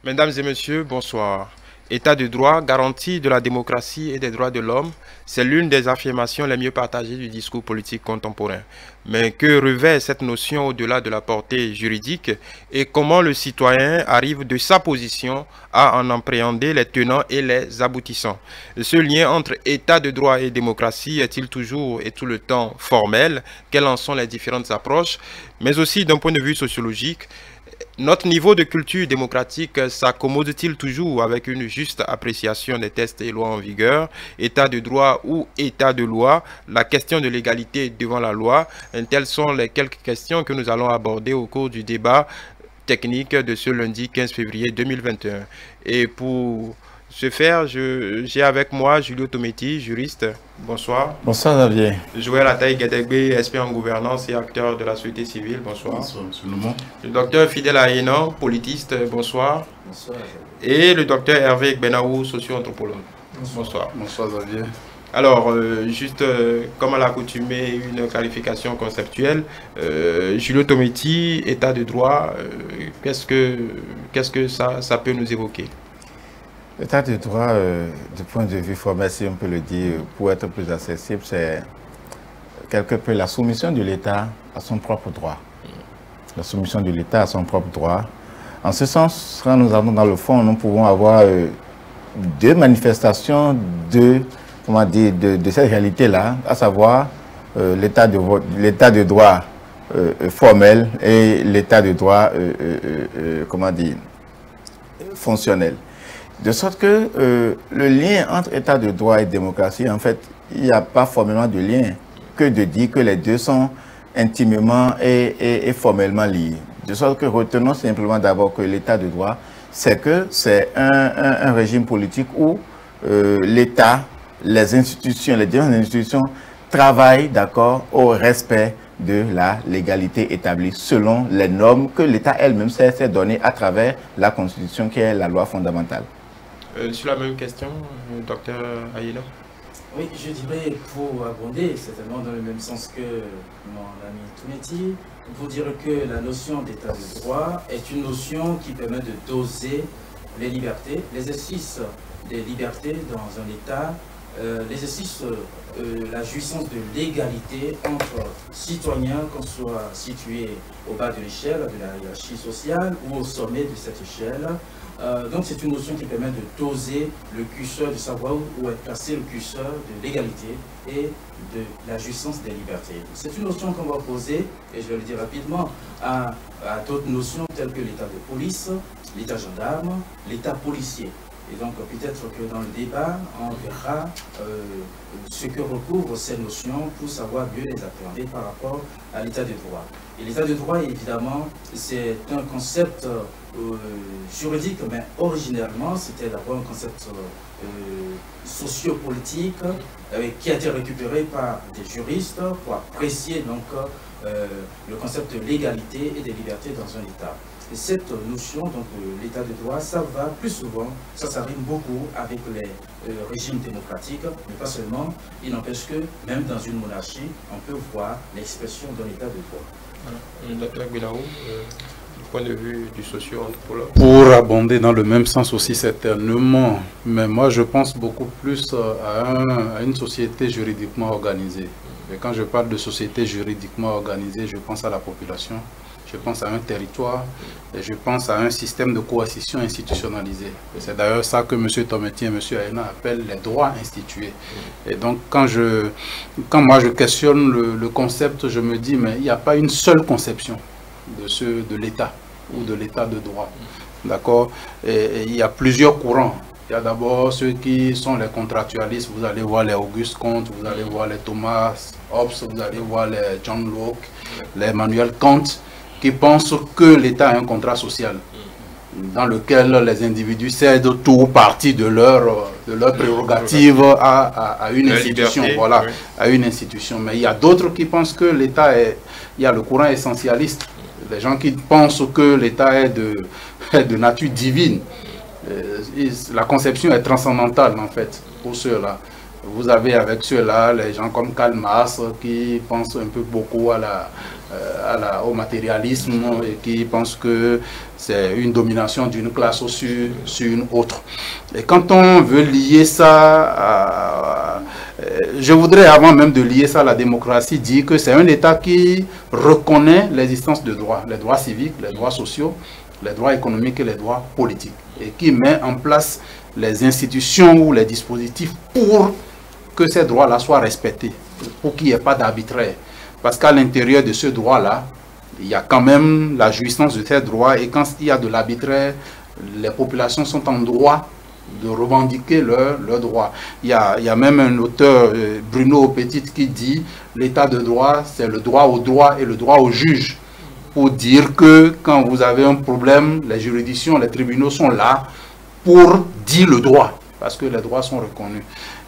Mesdames et messieurs, bonsoir. État de droit, garantie de la démocratie et des droits de l'homme, c'est l'une des affirmations les mieux partagées du discours politique contemporain. Mais que revêt cette notion au-delà de la portée juridique et comment le citoyen arrive de sa position à en appréhender les tenants et les aboutissants? Ce lien entre État de droit et démocratie est-il toujours et tout le temps formel? Quelles en sont les différentes approches? Mais aussi d'un point de vue sociologique, notre niveau de culture démocratique s'accommode-t-il toujours avec une juste appréciation des textes et lois en vigueur, état de droit ou état de loi, la question de l'égalité devant la loi? Telles sont les quelques questions que nous allons aborder au cours du débat technique de ce lundi 15 février 2021. Et pour ce faire, j'ai avec moi Julio Tometti, juriste. Bonsoir. Bonsoir Xavier. Joël Ataï Guédégbé, expert en gouvernance et acteur de la société civile. Bonsoir. Bonsoir, monsieur Lemont. Le docteur Fidel Ahénan, politiste. Bonsoir. Bonsoir. Et le docteur Hervé Benaou, socio-anthropologue. Bonsoir. Bonsoir Xavier. Alors, comme à l'accoutumée, une qualification conceptuelle. Julio Tometti, état de droit, qu'est-ce que ça peut nous évoquer? L'état de droit, du point de vue formel, si on peut le dire, pour être plus accessible, c'est quelque peu la soumission de l'État à son propre droit. La soumission de l'État à son propre droit. En ce sens, quand nous allons dans le fond, nous pouvons avoir deux manifestations de cette réalité-là, à savoir l'état de droit formel et l'état de droit fonctionnel. De sorte que le lien entre état de droit et démocratie, en fait, il n'y a pas formellement de lien que de dire que les deux sont intimement et formellement liés. De sorte que retenons simplement d'abord que l'état de droit, c'est un régime politique où l'État, les institutions, les différentes institutions travaillent d'accord au respect de la légalité établie selon les normes que l'État elle-même s'est données à travers la Constitution qui est la loi fondamentale. Sur la même question, docteur Aïla. Oui, je dirais, pour abonder, certainement dans le même sens que mon ami Tometti, pour dire que la notion d'état de droit est une notion qui permet de doser les libertés, l'exercice des libertés dans un État, l'exercice, la jouissance de l'égalité entre citoyens, qu'on soit situé au bas de l'échelle de la hiérarchie sociale ou au sommet de cette échelle. Donc c'est une notion qui permet de doser le curseur, de savoir où est placé le curseur de l'égalité et de la jouissance des libertés. C'est une notion qu'on va poser, et je vais le dire rapidement, à d'autres notions telles que l'état de police, l'état gendarme, l'état policier. Et donc peut-être que dans le débat, on verra ce que recouvrent ces notions pour savoir mieux les appréhender par rapport à l'état de droit. Et l'état de droit, évidemment, c'est un concept juridique, mais originellement, c'était d'abord un concept sociopolitique qui a été récupéré par des juristes pour apprécier donc, le concept de l'égalité et des libertés dans un État. Et cette notion, donc l'état de droit, ça va plus souvent, ça rime beaucoup avec les régimes démocratiques, mais pas seulement. Il n'empêche que même dans une monarchie, on peut voir l'expression d'un état de droit. Docteur Guinaou, du point de vue du socio-anthropologue. Pour abonder dans le même sens aussi certainement, mais moi je pense beaucoup plus à une société juridiquement organisée. Et quand je parle de société juridiquement organisée, je pense à la population. Je pense à un territoire et je pense à un système de coercition institutionnalisé. C'est d'ailleurs ça que M. Tometti et M. Ahénan appellent les droits institués. Et donc quand moi je questionne le concept, je me dis mais il n'y a pas une seule conception de l'État ou de l'État de droit. D'accord? Et il y a plusieurs courants. Il y a d'abord ceux qui sont les contractualistes, vous allez voir les Auguste Comte, vous allez voir les Thomas Hobbes, vous allez voir les John Locke, les Emmanuel Kant, qui pensent que l'État a un contrat social dans lequel les individus cèdent tout ou partie de leur prérogative à une institution, voilà, oui. À une institution. Mais il y a d'autres qui pensent que l'État il y a le courant essentialiste, des gens qui pensent que l'État est de nature divine. La conception est transcendantale en fait pour ceux-là. Vous avez avec ceux-là les gens comme Karl Marx qui pensent un peu beaucoup à au matérialisme et qui pensent que c'est une domination d'une classe sur une autre. Et quand on veut lier ça je voudrais, avant même de lier ça à la démocratie, dire que c'est un État qui reconnaît l'existence de droits, les droits civiques, les droits sociaux, les droits économiques et les droits politiques, et qui met en place les institutions ou les dispositifs pour que ces droits-là soient respectés, pour qu'il n'y ait pas d'arbitraire. Parce qu'à l'intérieur de ce droit-là, il y a quand même la jouissance de ces droits, et quand il y a de l'arbitraire, les populations sont en droit de revendiquer leurs droits. Il y a même un auteur, Bruno Petit, qui dit l'état de droit, c'est le droit au droit et le droit au juge. Pour dire que quand vous avez un problème, les juridictions, les tribunaux sont là pour dire le droit, parce que les droits sont reconnus.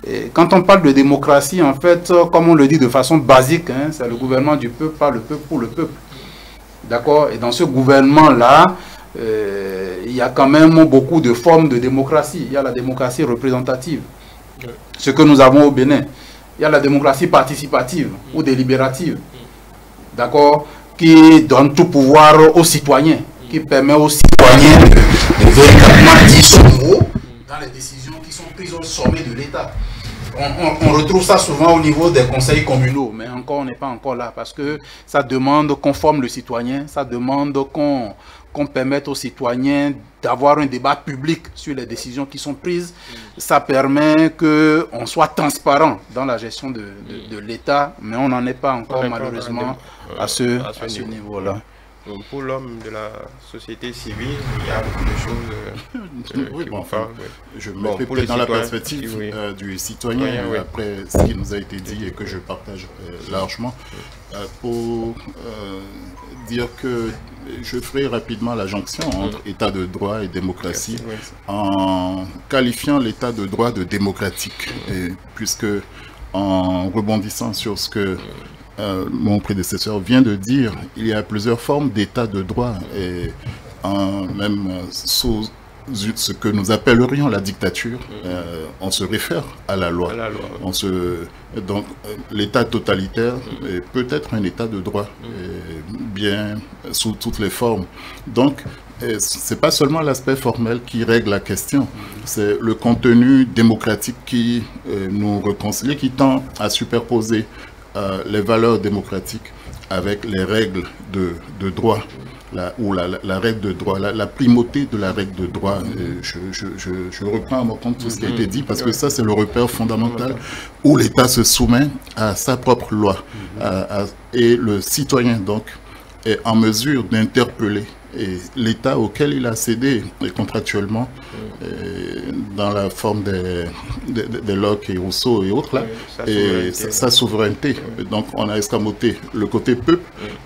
Et quand on parle de démocratie, en fait, comme on le dit de façon basique, hein, c'est le gouvernement du peuple, par le peuple, pour le peuple. D'accord? Et dans ce gouvernement-là, il y a quand même beaucoup de formes de démocratie. Il y a la démocratie représentative, ce que nous avons au Bénin. Il y a la démocratie participative ou délibérative, d'accord, qui donne tout pouvoir aux citoyens, qui permet aux citoyens de véritablement dire son mot dans les décisions qui sont prises au sommet de l'État. On retrouve ça souvent au niveau des conseils communaux, mais encore on n'est pas encore là, parce que ça demande qu'on forme le citoyen, ça demande qu'on permette aux citoyens d'avoir un débat public sur les décisions qui sont prises. Ça permet qu'on soit transparent dans la gestion de l'État, mais on n'en est pas encore malheureusement à ce niveau-là. Pour l'homme de la société civile, il y a beaucoup de choses oui, qui bon, vont faire. Je me mets peut-être dans la perspective du citoyen, après ce qui nous a été dit et que je partage largement, pour dire que je ferai rapidement la jonction entre état de droit et démocratie en qualifiant l'état de droit de démocratique, puisque en rebondissant sur ce que mon prédécesseur vient de dire, il y a plusieurs formes d'état de droit, et même sous ce que nous appellerions la dictature, on se réfère à la loi. Donc l'état totalitaire peut être un état de droit, bien sous toutes les formes. Donc c'est pas seulement l'aspect formel qui règle la question, c'est le contenu démocratique qui nous réconcilie, qui tend à superposer les valeurs démocratiques avec les règles de droit, la règle de droit, la primauté de la règle de droit. Je reprends à mon compte tout ce qui a été dit, parce que ça c'est le repère fondamental où l'État se soumet à sa propre loi, et le citoyen donc est en mesure d'interpeller l'État auquel il a cédé contractuellement, dans la forme des Locke et Rousseau et autres, là, et sa souveraineté. Donc on a escamoté le côté peuple,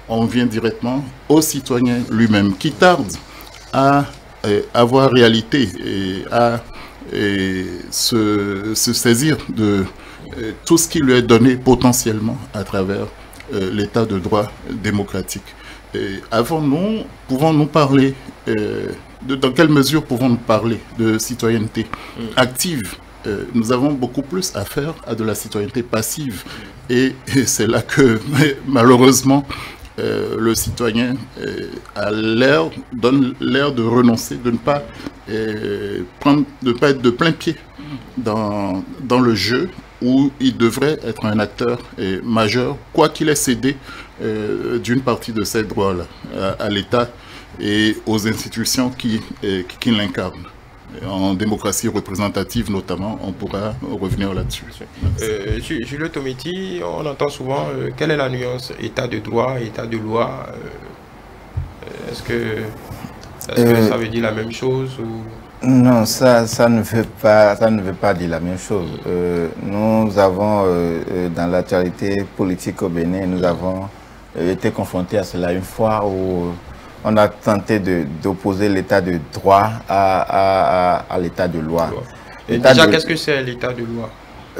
on vient directement au citoyen lui-même, qui tarde à avoir réalité et à se saisir de tout ce qui lui est donné potentiellement à travers l'état de droit démocratique. Pouvons-nous parler, dans quelle mesure pouvons-nous parler de citoyenneté active? Nous avons beaucoup plus à faire à de la citoyenneté passive, et c'est là que malheureusement le citoyen donne l'air de renoncer, de ne pas être de plein pied dans le jeu, où il devrait être un acteur majeur, quoi qu'il ait cédé d'une partie de ces droits-là à l'État et aux institutions qui l'incarnent. En démocratie représentative notamment, on pourra revenir là-dessus. Julio Tometi, on entend souvent quelle est la nuance état de droit, état de loi? Est-ce que ça veut dire la même chose ou... Non, ça ne veut pas dire la même chose. Nous avons, dans l'actualité politique au Bénin, nous avons été confrontés à cela une fois où on a tenté d'opposer l'état de droit à l'état de loi. Et déjà, qu'est-ce que c'est l'état de loi?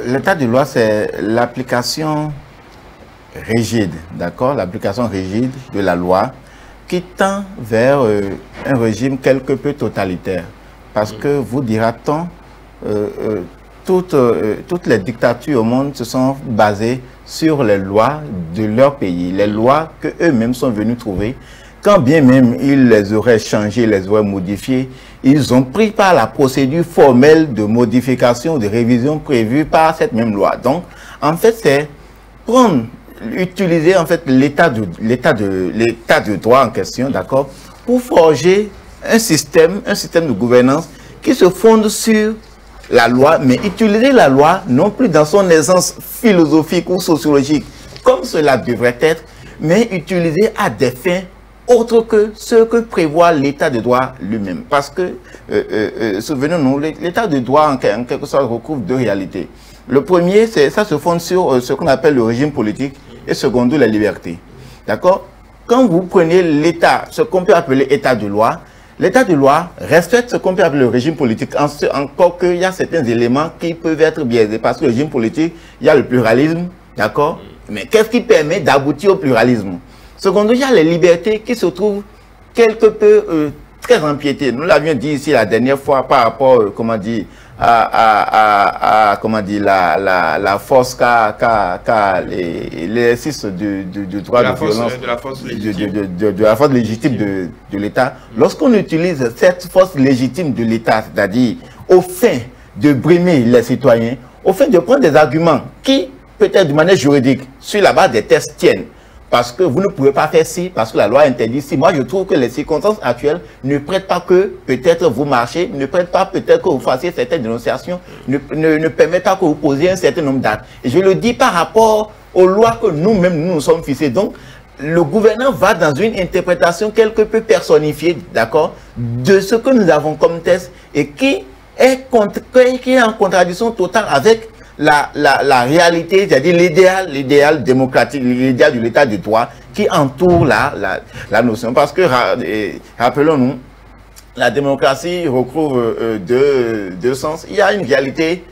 L'état de loi, c'est l'application rigide, d'accord? L'application rigide de la loi qui tend vers un régime quelque peu totalitaire. Parce que, vous dira-t-on, toutes les dictatures au monde se sont basées sur les lois de leur pays, les lois qu'eux-mêmes sont venus trouver. Quand bien même ils les auraient changées, les auraient modifiées, ils ont pris par la procédure formelle de modification, de révision prévue par cette même loi. Donc, en fait, c'est utiliser en fait l'état de droit en question, d'accord, pour forger un système de gouvernance qui se fonde sur la loi, mais utiliser la loi non plus dans son essence philosophique ou sociologique, comme cela devrait être, mais utilisé à des fins autres que ce que prévoit l'état de droit lui-même. Parce que, souvenons-nous, l'état de droit en quelque sorte recouvre deux réalités. Le premier, ça se fonde sur ce qu'on appelle le régime politique et secondo, la liberté. D'accord? Quand vous prenez l'état, ce qu'on peut appeler état de loi, l'état de loi respecte ce qu'on peut appeler le régime politique, encore qu'il y a certains éléments qui peuvent être biaisés. Parce que le régime politique, il y a le pluralisme, d'accord? Mais qu'est-ce qui permet d'aboutir au pluralisme? Secondo, il y a les libertés qui se trouvent quelque peu très empiétées. Nous l'avions dit ici la dernière fois par rapport, comment dire, comment dire, la force qu'a l'exercice du droit de violence, de la force légitime de l'État. Lorsqu'on utilise cette force légitime de l'État, c'est-à-dire au fin de brimer les citoyens, au fin de prendre des arguments qui, peut-être de manière juridique, sur la base des tests tiennent, parce que vous ne pouvez pas faire ci, parce que la loi interdit ci. Moi, je trouve que les circonstances actuelles ne prêtent pas que peut-être vous marchez, ne prêtent pas peut-être que vous fassiez certaines dénonciations, ne permettent pas que vous posiez un certain nombre d'actes. Et je le dis par rapport aux lois que nous-mêmes, nous sommes fixés. Donc, le gouvernant va dans une interprétation quelque peu personnifiée, d'accord, de ce que nous avons comme test et qui est en contradiction totale avec la réalité, c'est-à-dire l'idéal démocratique, l'idéal de l'état de droit qui entoure la notion. Parce que, rappelons-nous, la démocratie recouvre deux sens. Il y a une réalité,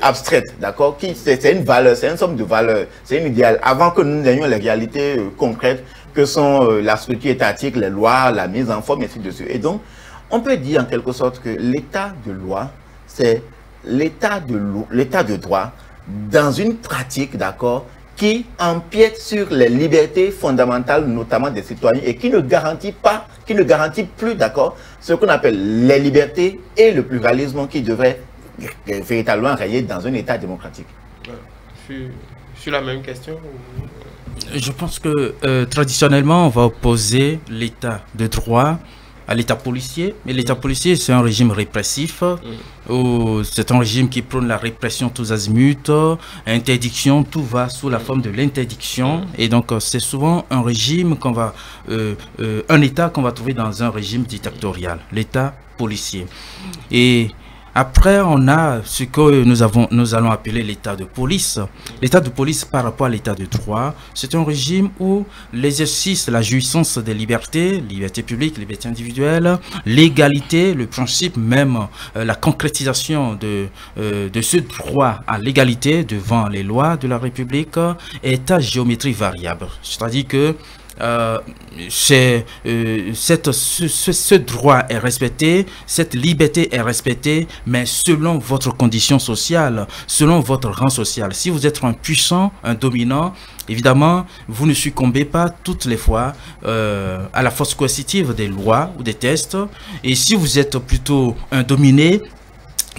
abstraite, d'accord, c'est une valeur, c'est une somme de valeurs, c'est un idéal. Avant que nous ayons les réalités concrètes que sont la structure étatique, les lois, la mise en forme, et ainsi de suite. Et donc, on peut dire en quelque sorte que l'état de loi, c'est l'état de droit dans une pratique, d'accord, qui empiète sur les libertés fondamentales, notamment des citoyens, et qui ne garantit plus, d'accord, ce qu'on appelle les libertés et le pluralisme qui devrait véritablement régner dans un état démocratique. Sur la même question Je pense que traditionnellement, on va opposer l'état de droit à l'état policier, mais l'état policier c'est un régime répressif, c'est un régime qui prône la répression tous azimuts, interdiction, tout va sous la forme de l'interdiction, et donc c'est souvent un régime un état qu'on va trouver dans un régime dictatorial, l'état policier. Et après, on a ce que nous allons appeler l'état de police. L'état de police par rapport à l'état de droit, c'est un régime où l'exercice, la jouissance des libertés, liberté publique, liberté individuelle, l'égalité, le principe même, la concrétisation de ce droit à l'égalité devant les lois de la République est à géométrie variable. C'est-à-dire que ce droit est respecté, cette liberté est respectée, mais selon votre condition sociale, selon votre rang social. Si vous êtes un puissant, un dominant, évidemment, vous ne succombez pas toutes les fois à la force coercitive des lois ou des tests. Et si vous êtes plutôt un dominé,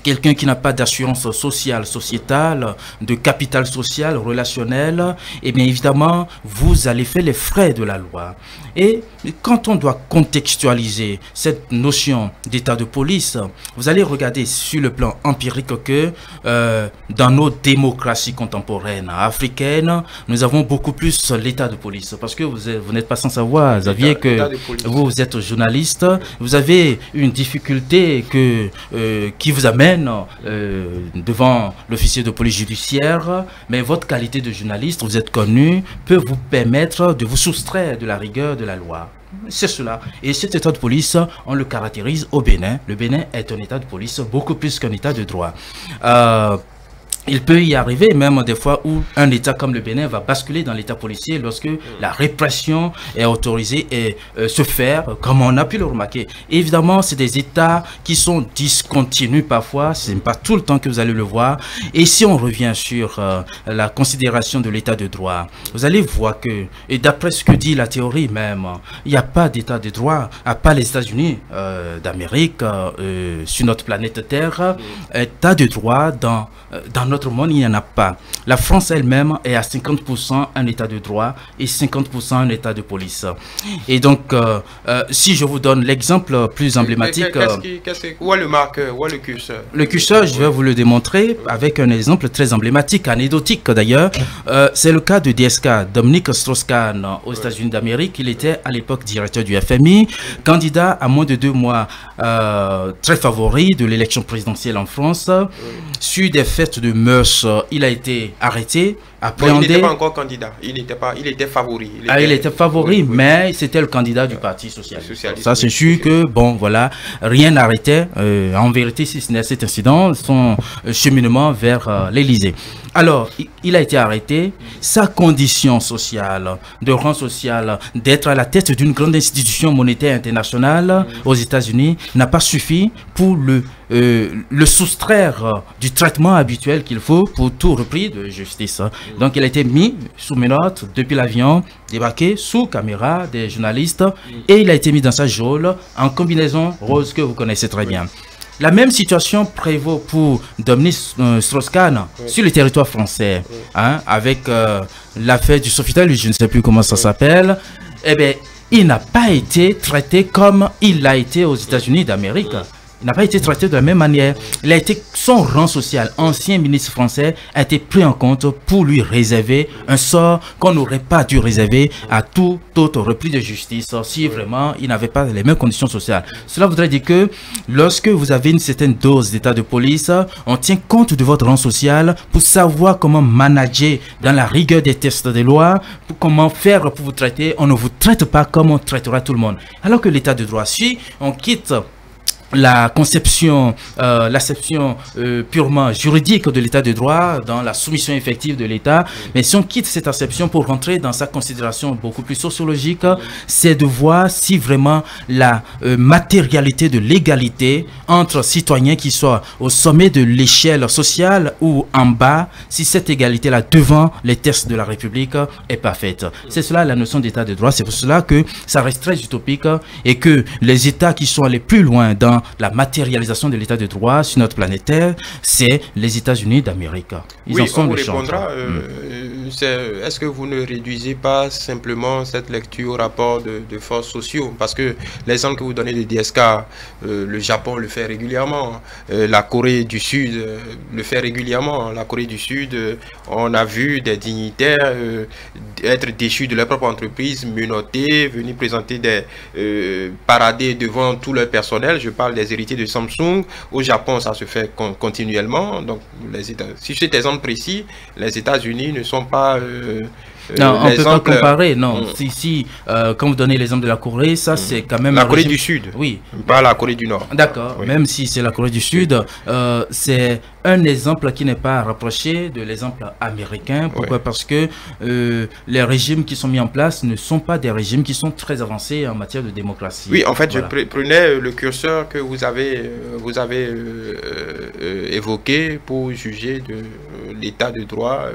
quelqu'un qui n'a pas d'assurance sociale, sociétale, de capital social, relationnel, et bien évidemment, vous allez faire les frais de la loi. Et quand on doit contextualiser cette notion d'état de police, vous allez regarder sur le plan empirique que dans nos démocraties contemporaines africaines, nous avons beaucoup plus l'état de police. Parce que vous n'êtes pas sans savoir, Xavier, que vous êtes journaliste, vous avez une difficulté qui vous amène devant l'officier de police judiciaire, mais votre qualité de journaliste, vous êtes connu, peut vous permettre de vous soustraire de la rigueur de la loi. C'est cela. Et cet état de police, on le caractérise au Bénin. Le Bénin est un état de police beaucoup plus qu'un état de droit. il peut y arriver même des fois où un État comme le Bénin va basculer dans l'État policier lorsque la répression est autorisée et se faire, comme on a pu le remarquer. Évidemment, c'est des États qui sont discontinus parfois, ce n'est pas tout le temps que vous allez le voir. Et si on revient sur la considération de l'État de droit, vous allez voir que, et d'après ce que dit la théorie même, il n'y a pas d'État de droit, à part les États-Unis d'Amérique, sur notre planète Terre, État de droit dans notre monde, il n'y en a pas. La France elle-même est à 50% un état de droit et 50% un état de police. Et donc, si je vous donne l'exemple plus emblématique... Où est le marqueur, où est le curseur? Le curseur, je vais vous le démontrer avec un exemple très emblématique, anecdotique d'ailleurs. C'est le cas de DSK, Dominique Strauss-Kahn, aux États-Unis d'Amérique. Il était à l'époque directeur du FMI, candidat à moins de 2 mois, très favori de l'élection présidentielle en France. Sur des fêtes de mœurs, il a été arrêté, appréhendé. Il n'était pas encore candidat, il était favori. Il était favori, mais c'était le candidat du Parti socialiste. Ça, c'est sûr que, bon, voilà, rien n'arrêtait, en vérité, si ce n'est cet incident, son cheminement vers l'Élysée. Alors, il a été arrêté. Sa condition sociale, de rang social, d'être à la tête d'une grande institution monétaire internationale aux États-Unis n'a pas suffi pour le soustraire du traitement habituel qu'il faut pour tout repris de justice. Donc, il a été mis sous menottes depuis l'avion, débarqué sous caméra des journalistes et il a été mis dans sa geôle en combinaison rose que vous connaissez très bien. La même situation prévaut pour Dominique Strauss-Kahn sur le territoire français, hein, avec l'affaire du Sofitel, je ne sais plus comment ça s'appelle. Eh bien, il n'a pas été traité comme il l'a été aux États-Unis d'Amérique. Il n'a pas été traité de la même manière. Il a été, son rang social, ancien ministre français, a été pris en compte pour lui réserver un sort qu'on n'aurait pas dû réserver à tout autre repris de justice si vraiment il n'avait pas les mêmes conditions sociales. Cela voudrait dire que lorsque vous avez une certaine dose d'état de police, on tient compte de votre rang social pour savoir comment manager dans la rigueur des tests de loi, pour comment faire pour vous traiter. On ne vous traite pas comme on traitera tout le monde. Alors que l'état de droit, si on quitte la conception, l'acception purement juridique de l'état de droit dans la soumission effective de l'état, mais si on quitte cette acception pour rentrer dans sa considération beaucoup plus sociologique, c'est de voir si vraiment la matérialité de l'égalité entre citoyens qui soient au sommet de l'échelle sociale ou en bas, si cette égalité là devant les tests de la République est parfaite. C'est cela la notion d'état de droit, c'est pour cela que ça reste très utopique et que les états qui sont allés plus loin dans la matérialisation de l'état de droit sur notre planète Terre, c'est les États-Unis d'Amérique. Ils en sont le répondra. Est-ce que vous ne réduisez pas simplement cette lecture au rapport de forces sociaux? Parce que l'exemple que vous donnez de DSK, le Japon le fait régulièrement, la Corée du Sud le fait régulièrement. La Corée du Sud, on a vu des dignitaires être déchus de leur propre entreprise, menottés, venir présenter des parader devant tout leur personnel. Je parle des héritiers de Samsung. Au Japon, ça se fait continuellement. Donc, si cet exemple précis, les États-Unis ne sont pas... non, on ne peut pas comparer, non. Quand vous donnez l'exemple de la Corée, ça c'est quand même... La Corée du Sud, oui. Pas la Corée du Nord. D'accord, oui. Même si c'est la Corée du Sud, c'est un exemple qui n'est pas rapproché de l'exemple américain. Pourquoi? Oui. Parce que les régimes qui sont mis en place ne sont pas des régimes qui sont très avancés en matière de démocratie. Oui, en fait, voilà. Je prenais le curseur que vous avez évoqué pour juger de l'état de droit.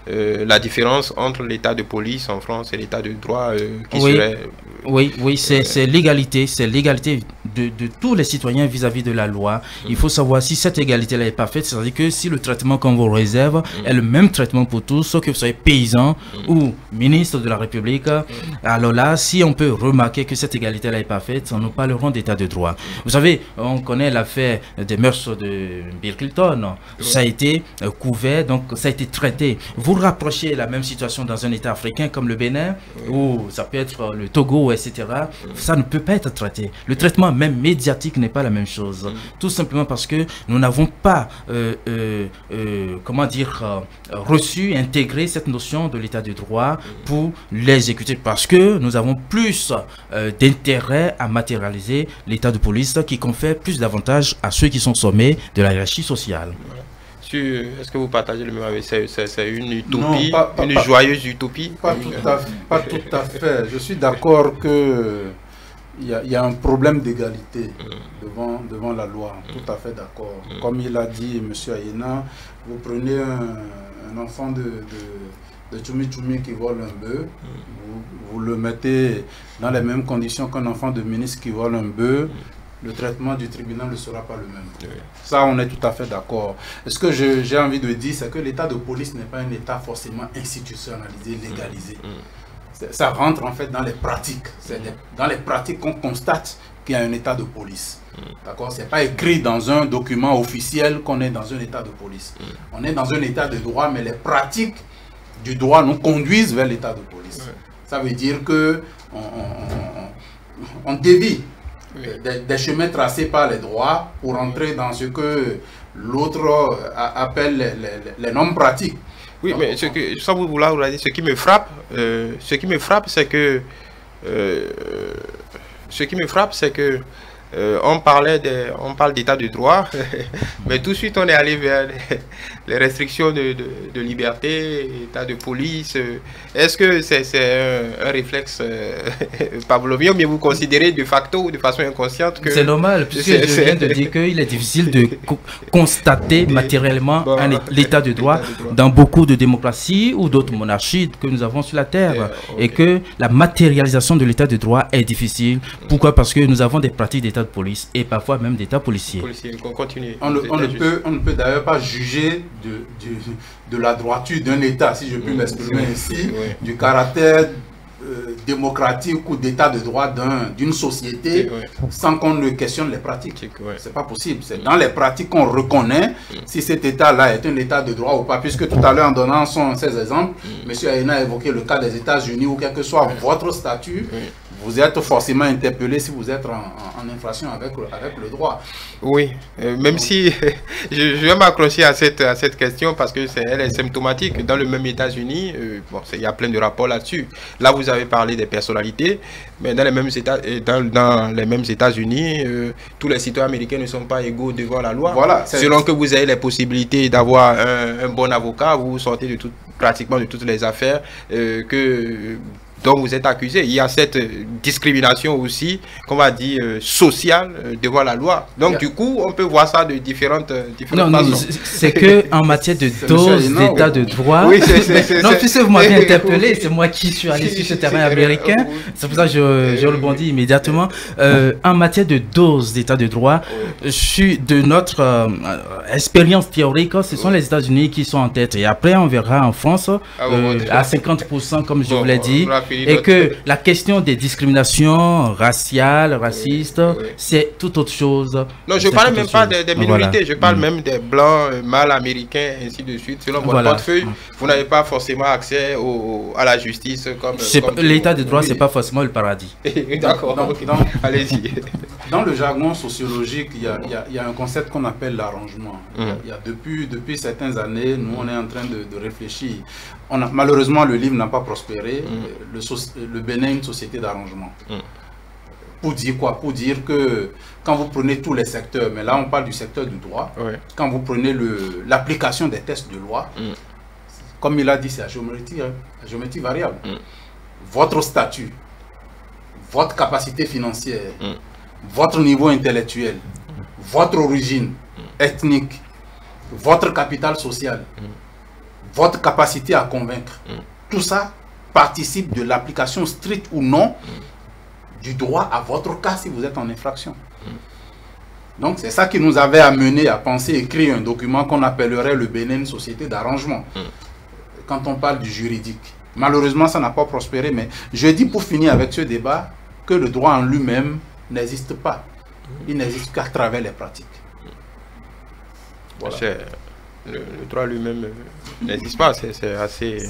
La différence entre l'état de police en France et l'état de droit qui serait... Oui, c'est l'égalité, de tous les citoyens vis-à-vis de la loi. Il faut savoir si cette égalité-là est parfaite, c'est-à-dire que si le traitement qu'on vous réserve est le même traitement pour tous, sauf que vous soyez paysan ou ministre de la République, alors là, si on peut remarquer que cette égalité-là est parfaite, nous parlerons d'état de droit. Vous savez, on connaît l'affaire des mœurs de Bill Clinton. Ça a été couvert, donc ça a été traité. Vous rapprochez la même situation dans un État africain comme le Bénin, ou ça peut être le Togo, etc. Ça ne peut pas être traité. Le traitement même médiatique n'est pas la même chose. Tout simplement parce que nous n'avons pas, comment dire, reçu, intégré cette notion de l'état de droit pour l'exécuter. Parce que nous avons plus d'intérêt à matérialiser l'état de police qui confère plus d'avantages à ceux qui sont sommés de la hiérarchie sociale. Est-ce que vous partagez le même avis? C'est une utopie, une joyeuse utopie? Pas tout à fait. Je suis d'accord que il y a un problème d'égalité devant la loi. Tout à fait d'accord. Comme il a dit M. Ayena, vous prenez un enfant de Tchoumi Tchoumi qui vole un bœuf, vous le mettez dans les mêmes conditions qu'un enfant de ministre qui vole un bœuf, le traitement du tribunal ne sera pas le même. Ça, on est tout à fait d'accord. Ce que j'ai envie de dire, c'est que l'état de police n'est pas un état forcément institutionnalisé, légalisé. Ça rentre en fait dans les pratiques. C'est dans les pratiques qu'on constate qu'il y a un état de police. D'accord? C'est pas écrit dans un document officiel qu'on est dans un état de police. On est dans un état de droit, mais les pratiques du droit nous conduisent vers l'état de police. Ça veut dire que on dévie des chemins tracés par les droits pour entrer dans ce que l'autre appelle les normes pratiques. Oui, mais sans vous vouloir dire, ce qui me frappe, c'est que on parle d'état de droit, mais tout de suite on est allé vers les restrictions de liberté, état de police. Est-ce que c'est un réflexe pavlovien, ou bien vous considérez de facto ou de façon inconsciente que... C'est normal, puisque je viens de dire qu'il est difficile de constater matériellement l'état de droit dans beaucoup de démocraties ou d'autres monarchies que nous avons sur la Terre. Et que la matérialisation de l'état de droit est difficile. Pourquoi? Parce que nous avons des pratiques d'état de police et parfois même d'état policier. On ne peut d'ailleurs pas juger de la droiture d'un État, si je puis m'exprimer ainsi, du caractère démocratique ou d'état de droit d'une société sans qu'on ne questionne les pratiques. C'est pas possible. C'est dans les pratiques qu'on reconnaît si cet état-là est un état de droit ou pas. Puisque tout à l'heure, en donnant ces exemples, M. Ayena a évoqué le cas des États-Unis où quel que soit votre statut, vous êtes forcément interpellé si vous êtes en infraction avec le droit. Oui, même si je vais m'accrocher à cette question parce que elle est symptomatique. Dans le même États-Unis, il y a plein de rapports là-dessus. Là, vous avez parlé des personnalités, mais dans les mêmes États-Unis, tous les citoyens américains ne sont pas égaux devant la loi. Voilà, selon que vous avez les possibilités d'avoir un bon avocat, vous sortez pratiquement de toutes les affaires dont vous êtes accusé. Il y a cette discrimination aussi, qu'on va dire, sociale devant la loi. Donc, du coup, on peut voir ça de différentes façons. C'est que en matière de dose d'état de droit... Oui, non, puisque vous m'avez interpellé, c'est moi qui suis allé sur ce terrain américain. C'est pour ça que je rebondis immédiatement. En matière de dose d'état de droit, de notre expérience théorique, ce sont les États-Unis qui sont en tête. Et après, on verra en France, à 50%, comme je vous l'ai dit. Et que la question des discriminations raciales, racistes, c'est tout autre chose. Non, je ne parle même pas des minorités, je parle même des blancs, mâles américains, ainsi de suite. Selon votre portefeuille, vous n'avez pas forcément accès à la justice. L'état de droit, ce n'est pas forcément le paradis. D'accord, allez-y. Dans le jargon sociologique, il y a un concept qu'on appelle l'arrangement. Depuis certaines années, nous, on est en train de réfléchir. Malheureusement, le livre n'a pas prospéré. Le Bénin est une société d'arrangement. Pour dire quoi? Pour dire que quand vous prenez tous les secteurs, mais là on parle du secteur du droit, quand vous prenez l'application des tests de loi, comme il a dit, c'est à géométrie variable. Votre statut, votre capacité financière, votre niveau intellectuel, votre origine ethnique, votre capital social, votre capacité à convaincre, tout ça participe de l'application stricte ou non du droit à votre cas si vous êtes en infraction. Donc c'est ça qui nous avait amené à penser écrire un document qu'on appellerait le Bénin Société d'arrangement. Quand on parle du juridique. Malheureusement, ça n'a pas prospéré, mais je dis pour finir avec ce débat que le droit en lui-même n'existe pas. Il n'existe qu'à travers les pratiques. Voilà. Le droit lui-même n'existe pas, c'est assez...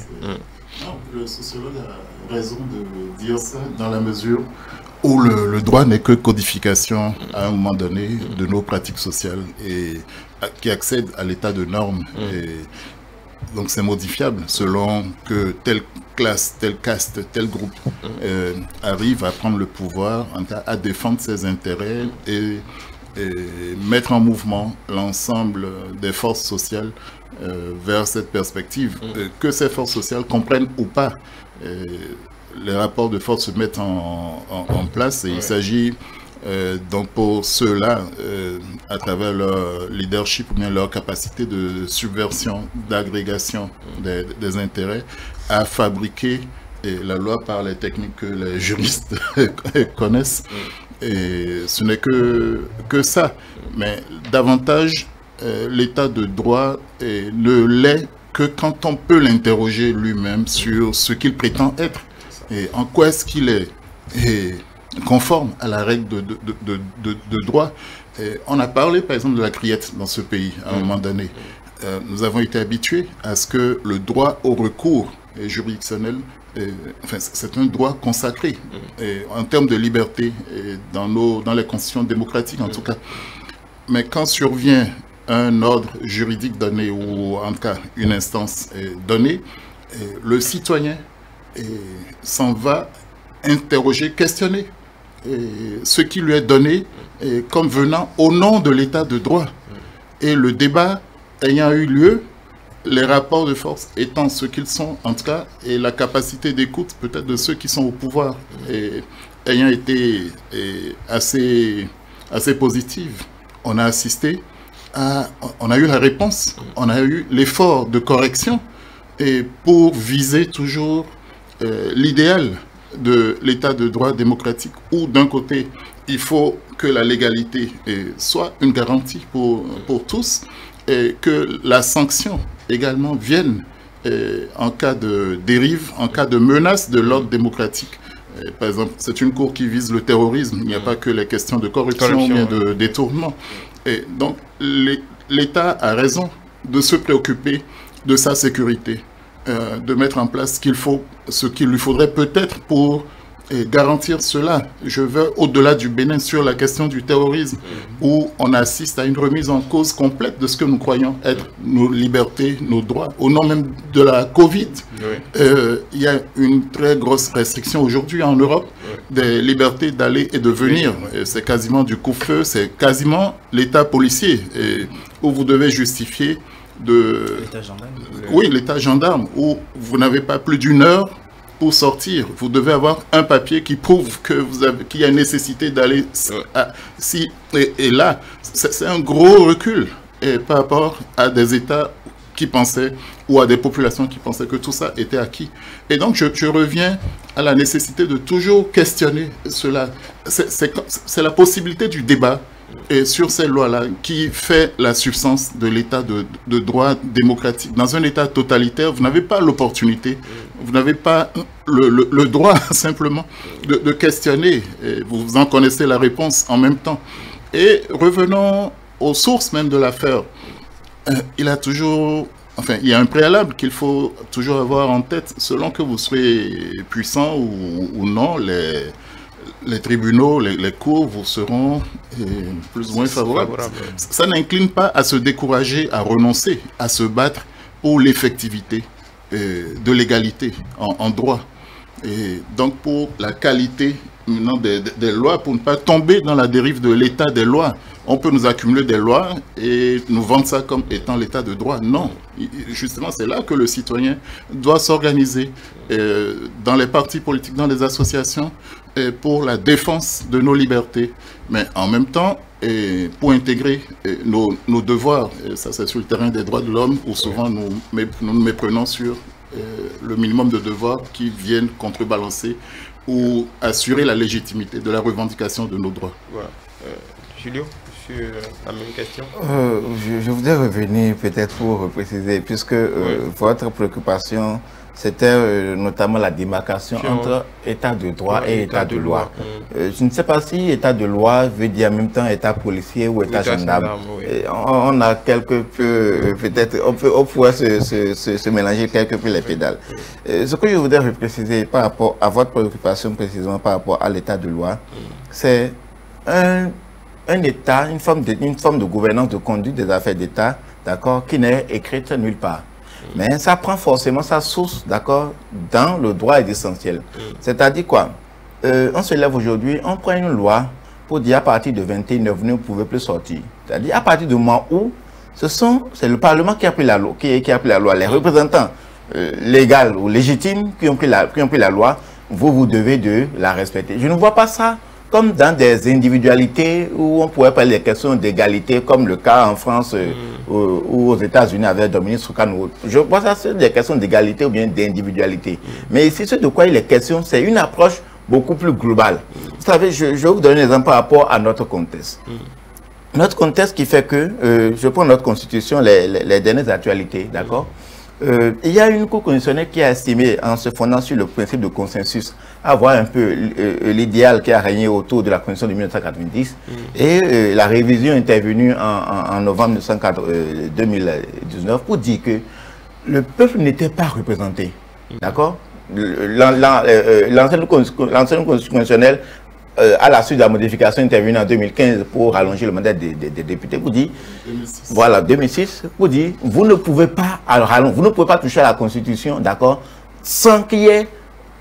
Non, le sociologue a raison de dire ça dans la mesure où le droit n'est que codification à un moment donné de nos pratiques sociales et qui accède à l'état de normes. Et donc c'est modifiable selon que telle classe, telle caste, tel groupe arrive à prendre le pouvoir, à défendre ses intérêts et mettre en mouvement l'ensemble des forces sociales vers cette perspective, que ces forces sociales comprennent ou pas. Les rapports de force se mettent en place et il s'agit donc pour ceux-là, à travers leur leadership ou bien leur capacité de subversion, d'agrégation des intérêts, à fabriquer la loi par les techniques que les juristes connaissent. Et ce n'est que ça. Mais davantage, l'état de droit ne l'est que quand on peut l'interroger lui-même sur ce qu'il prétend être. Et en quoi est-ce qu'il est conforme à la règle de droit. On a parlé par exemple de la criette dans ce pays à un moment donné. Nous avons été habitués à ce que le droit au recours juridictionnel, enfin, c'est un droit consacré en termes de liberté dans les constitutions démocratiques en tout cas. Mais quand survient un ordre juridique donné ou en tout cas une instance donnée, le citoyen s'en va interroger, questionner ce qui lui est donné comme venant au nom de l'état de droit. Et le débat ayant eu lieu, les rapports de force étant ce qu'ils sont, en tout cas, et la capacité d'écoute peut-être de ceux qui sont au pouvoir ayant été assez positive, on a assisté on a eu la réponse, on a eu l'effort de correction et pour viser toujours l'idéal de l'état de droit démocratique où d'un côté il faut que la légalité soit une garantie pour tous et que la sanction également vienne en cas de dérive, en cas de menace de l'ordre démocratique. Par exemple, c'est une cour qui vise le terrorisme, il n'y a pas que les questions de corruption ou bien de détournement. Et donc l'État a raison de se préoccuper de sa sécurité, de mettre en place ce qu'il lui faudrait peut-être pour garantir cela. Je vais au-delà du Bénin sur la question du terrorisme, où on assiste à une remise en cause complète de ce que nous croyons être nos libertés, nos droits. Au nom même de la Covid, il y a une très grosse restriction aujourd'hui en Europe des libertés d'aller et de venir. C'est quasiment du coup-feu, c'est quasiment l'état policier, où vous devez justifier l'état gendarme. Oui, l'état gendarme, où vous n'avez pas plus d'une heure pour sortir. Vous devez avoir un papier qui prouve qu'il y a nécessité d'aller. Et là, c'est un gros recul par rapport à des États qui pensaient, ou à des populations qui pensaient que tout ça était acquis. Et donc, je reviens à la nécessité de toujours questionner cela. C'est la possibilité du débat et sur ces lois-là qui fait la substance de l'état de droit démocratique. Dans un état totalitaire, vous n'avez pas l'opportunité, vous n'avez pas le droit simplement de questionner. Et vous en connaissez la réponse en même temps. Et revenons aux sources même de l'affaire. Il y a un préalable qu'il faut toujours avoir en tête. Selon que vous serez puissant ou non, les tribunaux, les cours vous seront plus ou moins favorables. Ça n'incline pas à se décourager, à renoncer, à se battre pour l'effectivité de l'égalité en droit. Et donc pour la qualité des lois, pour ne pas tomber dans la dérive de l'état des lois. On peut nous accumuler des lois et nous vendre ça comme étant l'état de droit. Non, justement c'est là que le citoyen doit s'organiser dans les partis politiques, dans les associations, pour la défense de nos libertés, mais en même temps pour intégrer nos devoirs. Et ça c'est sur le terrain des droits de l'homme où souvent nous nous méprenons sur le minimum de devoirs qui viennent contrebalancer ou assurer la légitimité de la revendication de nos droits. Voilà. Julio, sur la même question. Je voudrais revenir peut-être pour préciser, puisque votre préoccupation, c'était notamment la démarcation entre état de droit et état de loi. Je ne sais pas si état de loi veut dire en même temps état policier ou état gendarme. On a quelque peu, peut-être, on pourrait se mélanger quelque peu les pédales. Ce que je voudrais préciser par rapport à votre préoccupation précisément par rapport à l'état de loi, c'est un État, une forme de gouvernance, de conduite des affaires d'État, d'accord, qui n'est écrite nulle part. Mais ça prend forcément sa source, d'accord, dans le droit essentiel. C'est-à-dire quoi? On se lève aujourd'hui, on prend une loi pour dire à partir de 21h, vous ne pouvez plus sortir. C'est-à-dire à partir du moment où c'est le Parlement qui a pris la loi, qui a pris la loi. Les représentants légaux ou légitimes qui ont pris la loi, vous devez de la respecter. Je ne vois pas ça comme dans des individualités où on pourrait parler des questions d'égalité, comme le cas en France ou aux États-Unis avec Dominique Strauss-Kahn. Je vois ça sur des questions d'égalité ou bien d'individualité. Mais ici, ce de quoi il est question, c'est une approche beaucoup plus globale. Vous savez, je vais vous donner un exemple par rapport à notre contexte. Notre contexte qui fait que, je prends notre constitution, les dernières actualités, d'accord? Il y a une cour constitutionnelle qui a estimé, en se fondant sur le principe de consensus, avoir un peu l'idéal qui a régné autour de la constitution de 1990. Et la révision est intervenue en novembre 2019 pour dire que le peuple n'était pas représenté. D'accord? L'ancienne constitution constitutionnelle, à la suite de la modification intervenue en 2015 pour allonger le mandat des députés, vous dit, 2006. Voilà, 2006, vous dit, vous ne pouvez pas toucher à la Constitution, d'accord, sans qu'il y ait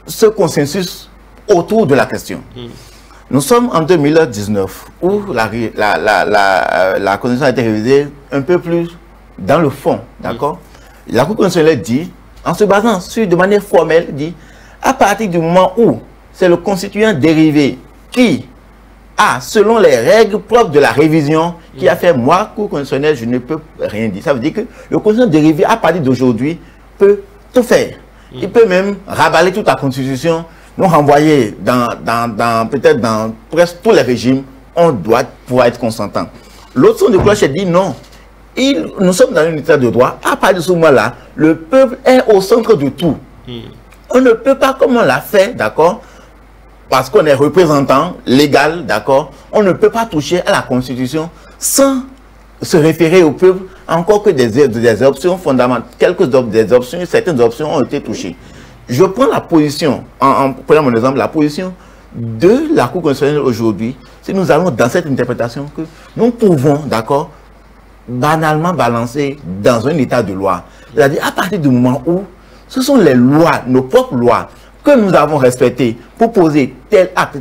ce consensus autour de la question. Nous sommes en 2019, où la Constitution a été révisée un peu plus dans le fond, d'accord. La Cour constitutionnelle dit, en se basant de manière formelle, dit, à partir du moment où c'est le constituant dérivé qui a, selon les règles propres de la révision, qui a fait, moi, Cour constitutionnelle, je ne peux rien dire. Ça veut dire que le constituant dérivé, à partir d'aujourd'hui, peut tout faire. Il peut même raballer toute la Constitution, nous renvoyer peut-être dans presque tous les régimes, on doit pouvoir être consentant. L'autre son de cloche dit non. Nous sommes dans un état de droit. À partir de ce moment-là, le peuple est au centre de tout. On ne peut pas, comme on l'a fait, d'accord, parce qu'on est représentant légal, d'accord, on ne peut pas toucher à la Constitution sans se référer au peuple, encore que des options fondamentales, certaines options ont été touchées. Je prends la position, en prenant mon exemple, la position de la Cour constitutionnelle aujourd'hui, si nous allons dans cette interprétation que nous pouvons, d'accord, banalement balancer dans un état de loi. C'est-à-dire à partir du moment où ce sont les lois, nos propres lois, que nous avons respectées pour poser tel acte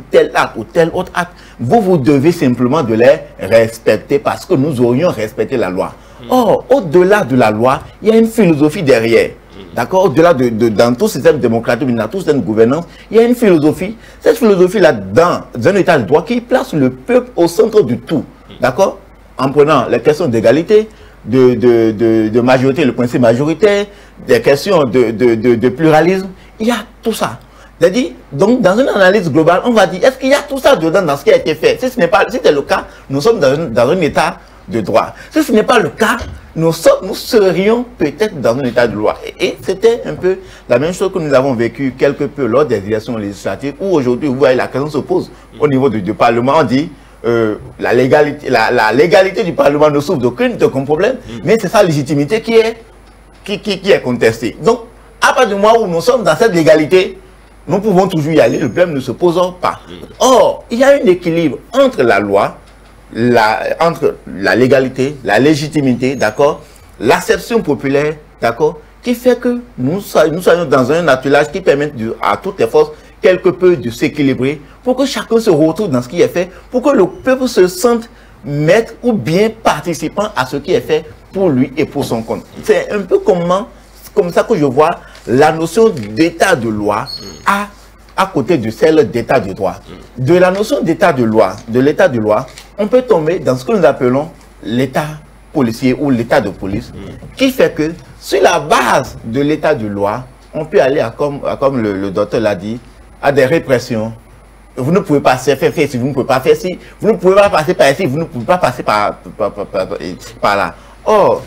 ou tel autre acte, vous devez simplement de les respecter parce que nous aurions respecté la loi. Or, au-delà de la loi, il y a une philosophie derrière. D'accord? Au-delà dans tout système démocratique, dans tout système de gouvernance, il y a une philosophie. Cette philosophie-là, dans un état de droit, qui place le peuple au centre du tout. D'accord? En prenant les questions d'égalité, de majorité, le principe majoritaire, des questions de pluralisme, il y a tout ça. C'est-à-dire, donc, dans une analyse globale, on va dire, est-ce qu'il y a tout ça dedans dans ce qui a été fait? Si c'est le cas, nous sommes dans un état de droit. Si ce n'est pas le cas, nous serions peut-être dans un état de loi. Et c'était un peu la même chose que nous avons vécu quelque peu lors des élections législatives, où aujourd'hui, vous voyez, la question se pose au niveau du Parlement. On dit, la légalité du Parlement ne souffre d'aucun problème, mais c'est sa légitimité qui est contestée. Donc, à partir du moment où nous sommes dans cette légalité, nous pouvons toujours y aller, le problème ne se pose pas. Or, il y a un équilibre entre la loi, entre la légalité, la légitimité, d'accord, l'acception populaire, d'accord, qui fait que nous soyons dans un attelage qui permet à toutes les forces quelque peu de s'équilibrer pour que chacun se retrouve dans ce qui est fait, pour que le peuple se sente maître ou bien participant à ce qui est fait pour lui et pour son compte. C'est un peu comme ça que je vois la notion d'état de loi à côté de celle d'état de droit. De la notion d'état de loi, on peut tomber dans ce que nous appelons l'état policier ou l'état de police, qui fait que sur la base de l'état de loi, on peut aller comme le docteur l'a dit, à des répressions. Vous ne pouvez pas faire si vous ne pouvez pas faire ci, vous ne pouvez pas passer par ici, vous ne pouvez pas passer par là. Or,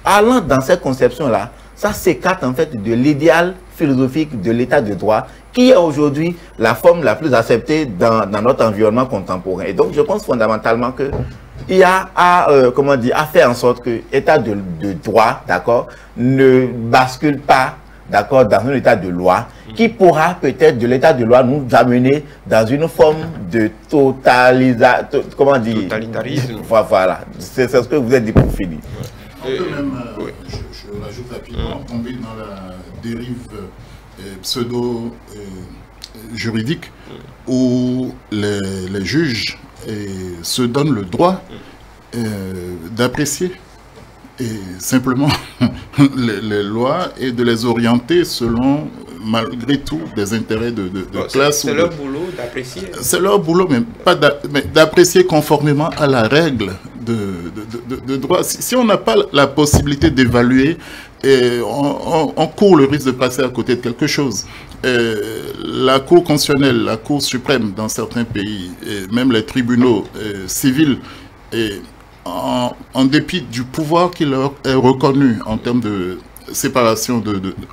allant dans cette conception-là, ça s'écarte en fait de l'idéal philosophique de l'état de droit, qui est aujourd'hui la forme la plus acceptée dans notre environnement contemporain. Et donc, je pense fondamentalement que il y a à faire en sorte que l'état de droit, d'accord, ne bascule pas, d'accord, dans un état de loi qui pourra peut-être de l'état de loi nous amener dans une forme de totalitarisme. Voilà, c'est ce que vous êtes dit pour finir. On peut même, je rajoute rapidement, tomber dans la dérive pseudo-juridique où les juges se donne le droit d'apprécier et simplement les lois et de les orienter selon, malgré tout, des intérêts de classe. C'est leur boulot d'apprécier. C'est leur boulot, mais d'apprécier conformément à la règle de droit. Si on n'a pas la possibilité d'évaluer, on court le risque de passer à côté de quelque chose. La Cour constitutionnelle, la Cour suprême dans certains pays, et même les tribunaux civils, en dépit du pouvoir qui leur est reconnu en termes de séparation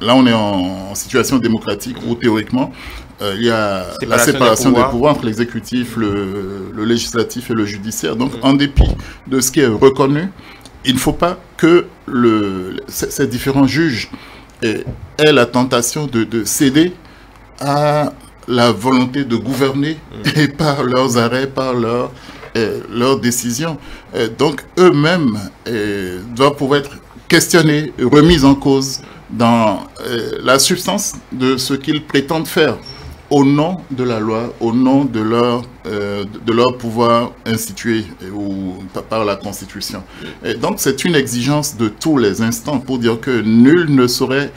là on est en situation démocratique où théoriquement il y a la séparation des pouvoirs entre l'exécutif, le législatif et le judiciaire. Donc en dépit de ce qui est reconnu, il ne faut pas que ces différents juges aient la tentation de céder à la volonté de gouverner et par leurs arrêts, par leurs décisions. Donc eux-mêmes doivent pouvoir être questionnés, remis en cause dans la substance de ce qu'ils prétendent faire au nom de la loi, au nom de leur pouvoir institué ou par la Constitution. Et donc c'est une exigence de tous les instants pour dire que nul ne saurait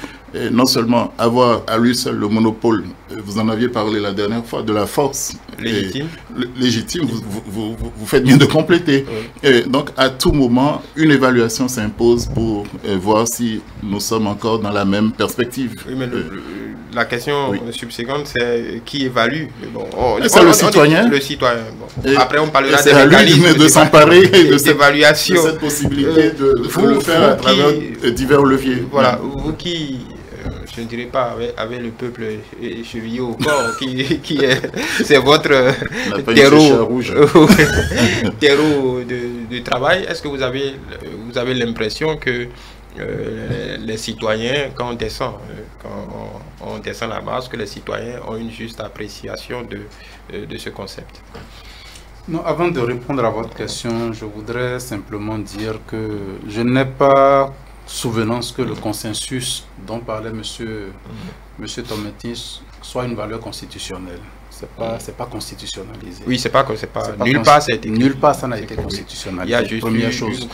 non seulement avoir à lui seul le monopole, vous en aviez parlé la dernière fois, de la force légitime, vous faites bien de compléter. Oui. Et donc à tout moment, une évaluation s'impose pour voir si nous sommes encore dans la même perspective. Oui, mais la question subséquente, c'est qui évalue. Bon, c'est le citoyen. Le citoyen. Bon. Après, on parlera des mécanismes de s'emparer de cette évaluation. Cette possibilité de le faire à travers divers leviers. Voilà, vous qui... je ne dirais pas avec le peuple chevillé au corps, c'est votre terreau de travail. Est-ce que vous avez l'impression que les citoyens, quand on descend la base, que les citoyens ont une juste appréciation de ce concept? Non, avant de répondre à votre question, je voudrais simplement dire que je n'ai pas souvenance que le consensus dont parlait monsieur Tometis soit une valeur constitutionnelle. C'est pas constitutionnalisé. Oui, nulle part ça a été. Nulle part ça n'a été constitutionnalisé. Il y a juste première chose.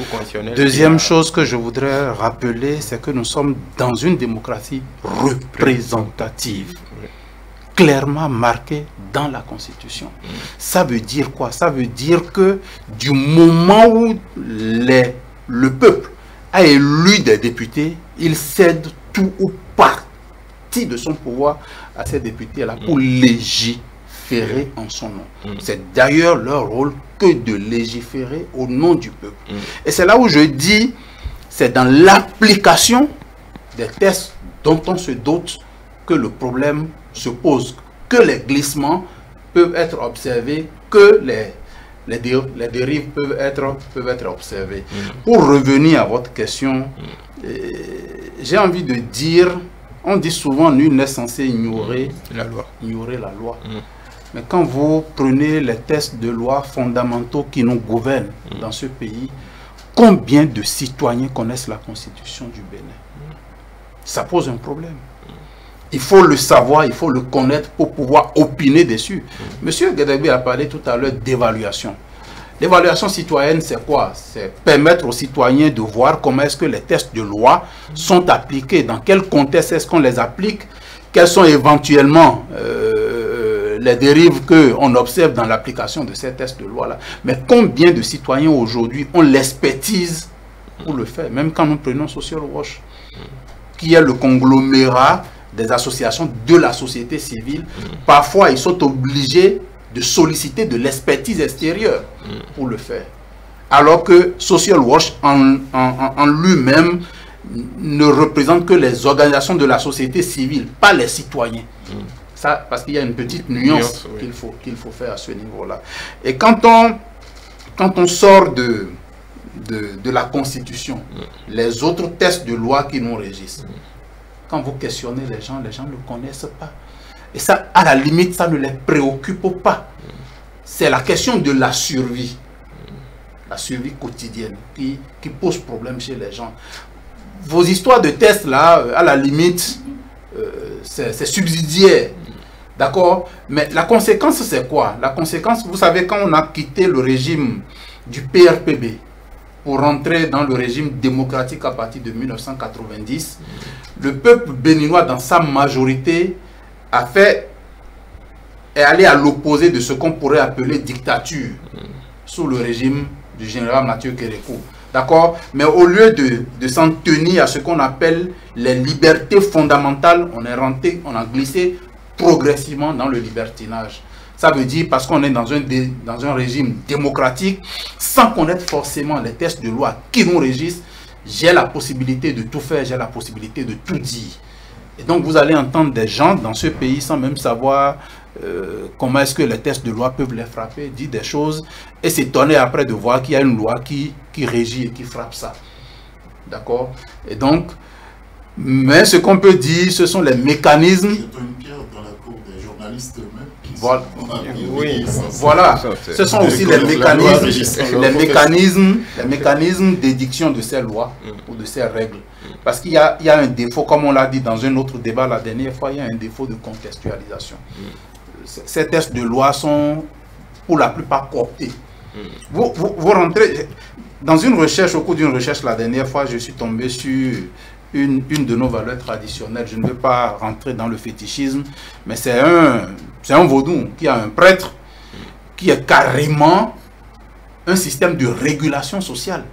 Deuxième chose que je voudrais rappeler, c'est que nous sommes dans une démocratie représentative, clairement marquée dans la Constitution. Ça veut dire quoi? Ça veut dire que du moment où le peuple a élu des députés, il cède tout ou partie de son pouvoir à ces députés-là pour légiférer en son nom. C'est d'ailleurs leur rôle que de légiférer au nom du peuple. Et c'est là où je dis, c'est dans l'application des textes dont on se doute que le problème se pose, que les glissements peuvent être observés, que les dérives peuvent être observées. Pour revenir à votre question, j'ai envie de dire, on dit souvent nul n'est censé ignorer la loi. Mais quand vous prenez les textes de loi fondamentaux qui nous gouvernent dans ce pays, combien de citoyens connaissent la Constitution du Bénin? Ça pose un problème. Il faut le savoir, il faut le connaître pour pouvoir opiner dessus. Monsieur Guédégui a parlé tout à l'heure d'évaluation. L'évaluation citoyenne, c'est quoi? C'est permettre aux citoyens de voir comment est-ce que les textes de loi sont appliqués, dans quel contexte est-ce qu'on les applique, quelles sont éventuellement les dérives qu'on observe dans l'application de ces textes de loi-là. Mais combien de citoyens aujourd'hui ont l'expertise pour le faire? Même quand nous prenons Social Watch, qui est le conglomérat des associations de la société civile, parfois ils sont obligés de solliciter de l'expertise extérieure pour le faire. Alors que Social Watch en lui-même ne représente que les organisations de la société civile, pas les citoyens. Ça, parce qu'il y a une petite nuance qu'il faut faire à ce niveau-là. Et quand on sort de la Constitution, les autres textes de loi qui nous régissent, quand vous questionnez les gens ne connaissent pas. Et ça, à la limite, ça ne les préoccupe pas. C'est la question de la survie quotidienne qui pose problème chez les gens. Vos histoires de tests, là, à la limite, c'est subsidiaire. D'accord? Mais la conséquence, c'est quoi? La conséquence, vous savez, quand on a quitté le régime du PRPB pour rentrer dans le régime démocratique à partir de 1990, le peuple béninois, dans sa majorité, est allé à l'opposé de ce qu'on pourrait appeler dictature sous le régime du général Mathieu Kérékou. D'accord? Mais au lieu de s'en tenir à ce qu'on appelle les libertés fondamentales, on a glissé progressivement dans le libertinage. Ça veut dire parce qu'on est dans un régime démocratique, sans connaître forcément les textes de loi qui nous régissent, j'ai la possibilité de tout faire, j'ai la possibilité de tout dire. Et donc vous allez entendre des gens dans ce pays sans même savoir comment est-ce que les textes de loi peuvent les frapper, dire des choses et s'étonner après de voir qu'il y a une loi qui régit et qui frappe ça. D'accord? Et donc, mais ce qu'on peut dire, ce sont les mécanismes. Une pierre dans la cour des journalistes eux-mêmes. Voilà. Oui, voilà. Ce sont aussi les mécanismes d'édiction de ces lois ou de ces règles. Parce qu'il y a un défaut, comme on l'a dit dans un autre débat la dernière fois, il y a un défaut de contextualisation. Ces textes de loi sont pour la plupart cooptés. Vous rentrez dans une recherche, au cours d'une recherche la dernière fois, je suis tombé sur une de nos valeurs traditionnelles. Je ne veux pas rentrer dans le fétichisme, mais c'est un vaudou qui a un prêtre qui est carrément un système de régulation sociale.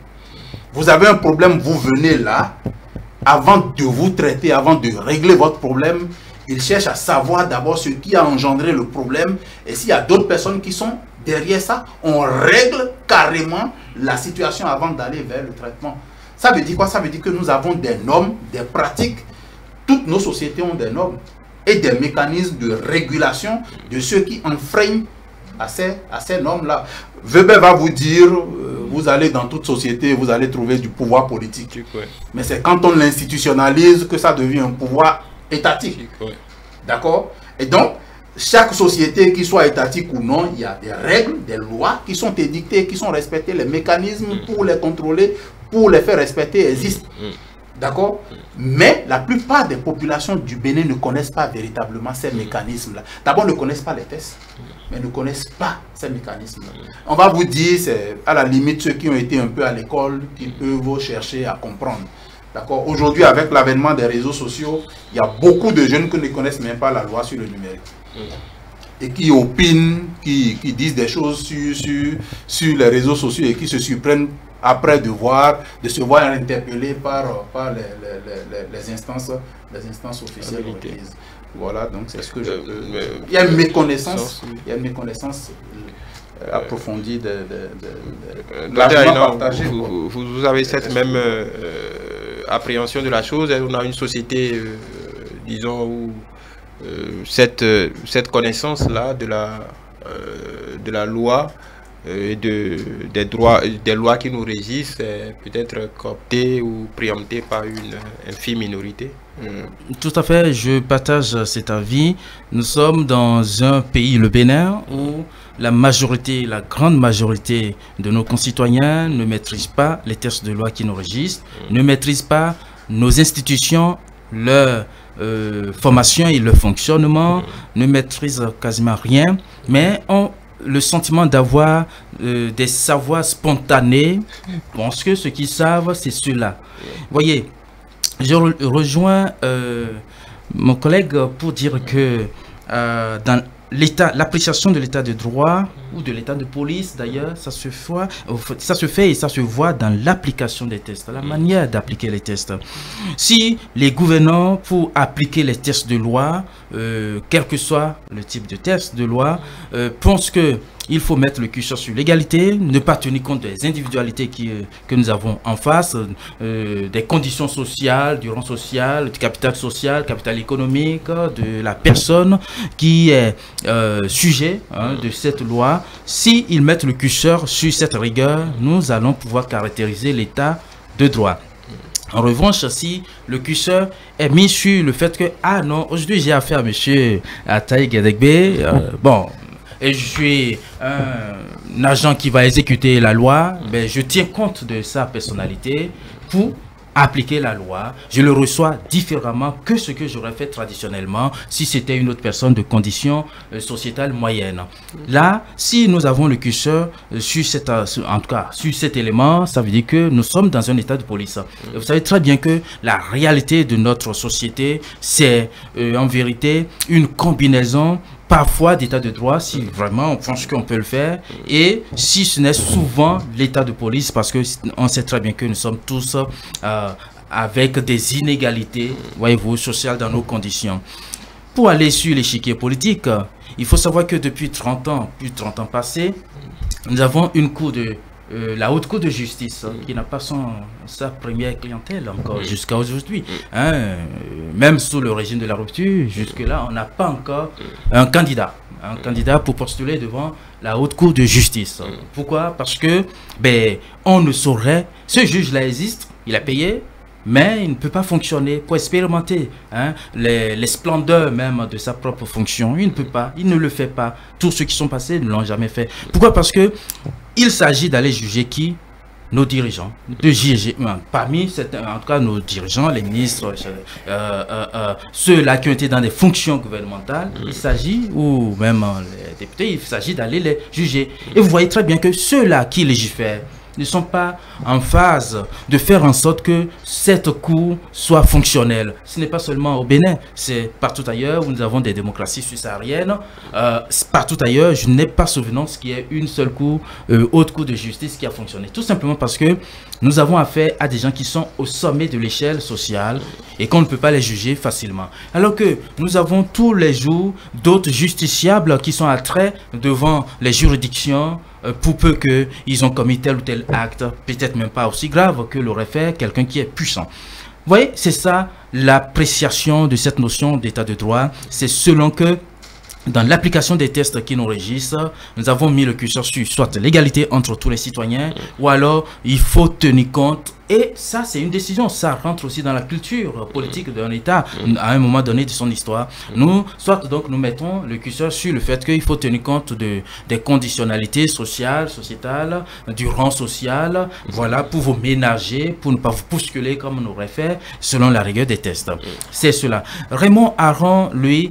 Vous avez un problème, vous venez là, avant de vous traiter, avant de régler votre problème, il cherche à savoir d'abord ce qui a engendré le problème, et s'il y a d'autres personnes qui sont derrière ça, on règle carrément la situation avant d'aller vers le traitement. Ça veut dire quoi? Ça veut dire que nous avons des normes, des pratiques. Toutes nos sociétés ont des normes et des mécanismes de régulation de ceux qui enfreignent à ces normes-là. Weber va vous dire, vous allez dans toute société, vous allez trouver du pouvoir politique. Mais c'est quand on l'institutionnalise que ça devient un pouvoir étatique. D'accord? Et donc, chaque société, qui soit étatique ou non, il y a des règles, des lois qui sont édictées, qui sont respectées. Les mécanismes pour les contrôler, pour les faire respecter existent. D'accord? Mais la plupart des populations du Bénin ne connaissent pas véritablement ces mécanismes-là. D'abord, ne connaissent pas les tests, mais ne connaissent pas ces mécanismes-là. On va vous dire, c'est à la limite ceux qui ont été un peu à l'école qui peuvent chercher à comprendre. D'accord? Aujourd'hui, avec l'avènement des réseaux sociaux, il y a beaucoup de jeunes qui ne connaissent même pas la loi sur le numérique. Et qui opinent, qui disent des choses sur les réseaux sociaux et qui se surprennent après de se voir interpellés par les instances officielles. Voilà, donc c'est ce que je peux... Il y a une méconnaissance, approfondie vous avez cette même appréhension de la chose. On a une société, disons, où cette connaissance-là de la loi et des lois qui nous régissent est peut-être cooptée ou préemptée par une infime minorité. Tout à fait, je partage cet avis. Nous sommes dans un pays, le Bénin, où la grande majorité de nos concitoyens ne maîtrisent pas les textes de loi qui nous régissent, ne maîtrisent pas nos institutions, leur formation et leur fonctionnement, ne maîtrisent quasiment rien, mais ont le sentiment d'avoir des savoirs spontanés. Parce que ce qu'ils savent, c'est cela. Voyez, je rejoins mon collègue pour dire que dans l'appréciation de l'état de droit ou de l'état de police, d'ailleurs, ça se fait et ça se voit dans l'application des tests, la manière d'appliquer les tests. Si les gouvernants, pour appliquer les tests de loi, quel que soit le type de test de loi, pensent qu'il faut mettre le curseur sur l'égalité, ne pas tenir compte des individualités que nous avons en face, des conditions sociales, du rang social, du capital social, capital économique, de la personne qui est sujet de cette loi. S'ils mettent le curseur sur cette rigueur, nous allons pouvoir caractériser l'état de droit. En revanche, si le curseur est mis sur le fait que, ah non, aujourd'hui j'ai affaire à M. Ataï Gedegbe, bon, et je suis un agent qui va exécuter la loi, ben, je tiens compte de sa personnalité pour appliquer la loi, je le reçois différemment que ce que j'aurais fait traditionnellement si c'était une autre personne de condition sociétale moyenne. Là, si nous avons le curseur sur cet élément, ça veut dire que nous sommes dans un état de police. Et vous savez très bien que la réalité de notre société, c'est en vérité une combinaison parfois d'état de droit, si vraiment on pense qu'on peut le faire, et si ce n'est souvent l'état de police, parce qu'on sait très bien que nous sommes tous avec des inégalités, voyez-vous, sociales dans nos conditions. Pour aller sur l'échiquier politique, il faut savoir que depuis 30 ans, plus de 30 ans passés, nous avons une cour de la haute cour de justice qui n'a pas sa première clientèle encore jusqu'à aujourd'hui. Même sous le régime de la rupture, jusque-là, on n'a pas encore un candidat pour postuler devant la haute cour de justice. Pourquoi? Parce que on ne saurait, ce juge-là existe, il a payé, mais il ne peut pas fonctionner pour expérimenter les splendeurs même de sa propre fonction. Il ne peut pas, il ne le fait pas. Tous ceux qui sont passés ne l'ont jamais fait. Pourquoi? Parce que il s'agit d'aller juger qui? Nos dirigeants, de juger, parmi en tout cas nos dirigeants, les ministres, ceux-là qui ont été dans des fonctions gouvernementales, il s'agit, ou même les députés, il s'agit d'aller les juger. Et vous voyez très bien que ceux-là qui légifèrent ne sont pas en phase de faire en sorte que cette cour soit fonctionnelle. Ce n'est pas seulement au Bénin, c'est partout ailleurs où nous avons des démocraties subsahariennes. Partout ailleurs, je n'ai pas souvenance qu'il y ait une seule cour, haute cour de justice qui a fonctionné. Tout simplement parce que nous avons affaire à des gens qui sont au sommet de l'échelle sociale et qu'on ne peut pas les juger facilement. Alors que nous avons tous les jours d'autres justiciables qui sont à trait devant les juridictions pour peu qu'ils ont commis tel ou tel acte, peut-être même pas aussi grave que l'aurait fait quelqu'un qui est puissant. Vous voyez, c'est ça l'appréciation de cette notion d'état de droit. C'est selon que dans l'application des tests qui nous régissent, nous avons mis le curseur sur soit l'égalité entre tous les citoyens, ou alors il faut tenir compte. Et ça, c'est une décision. Ça rentre aussi dans la culture politique d'un État à un moment donné de son histoire. Nous, soit donc nous mettons le curseur sur le fait qu'il faut tenir compte des conditionnalités sociales, sociétales, du rang social, voilà, pour vous ménager, pour ne pas vous bousculer comme on aurait fait, selon la rigueur des tests. C'est cela. Raymond Aron, lui,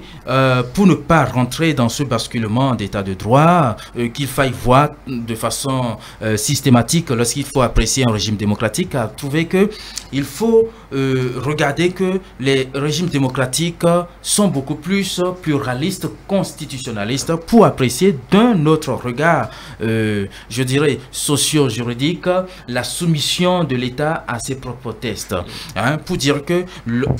pour ne pas rentrer dans ce basculement d'état de droit, qu'il faille voir de façon systématique lorsqu'il faut apprécier un régime démocratique, a trouvé que il faut regarder que les régimes démocratiques sont beaucoup plus pluralistes, constitutionnalistes, pour apprécier d'un autre regard, je dirais, socio-juridique, la soumission de l'État à ses propres tests. Pour dire que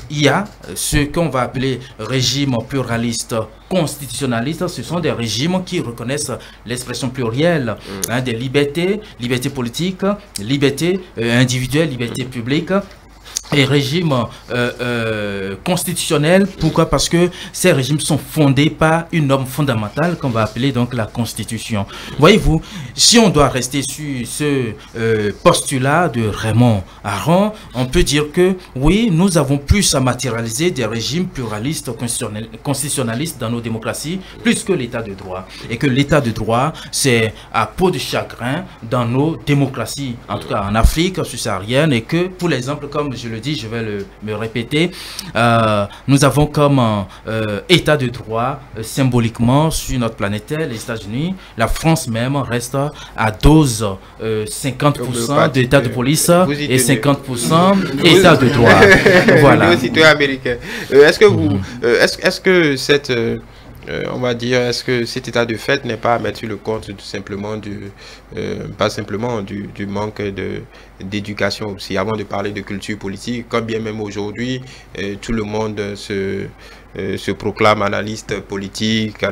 il y a ce qu'on va appeler régime pluraliste constitutionnalistes, ce sont des régimes qui reconnaissent l'expression plurielle des libertés, liberté politique, liberté individuelle, liberté publique, et régimes constitutionnels. Pourquoi? Parce que ces régimes sont fondés par une norme fondamentale qu'on va appeler donc la Constitution. Voyez-vous, si on doit rester sur ce postulat de Raymond Aron, on peut dire que oui, nous avons plus à matérialiser des régimes pluralistes constitutionnalistes dans nos démocraties, plus que l'état de droit. Et que l'état de droit, c'est à peau de chagrin dans nos démocraties, en tout cas en Afrique subsaharienne, et que pour l'exemple, comme je le dis, je vais me répéter, nous avons comme état de droit symboliquement sur notre planète Terre, les États-Unis. La France même reste à dose 50% d'état de police et 50% état de droit. Voilà. Citoyen américain. Est-ce que vous, est-ce que cette on va dire, est-ce que cet état de fait n'est pas à mettre sur le compte tout simplement pas simplement du manque d'éducation aussi, avant de parler de culture politique, quand bien même aujourd'hui tout le monde se proclame analyste politique,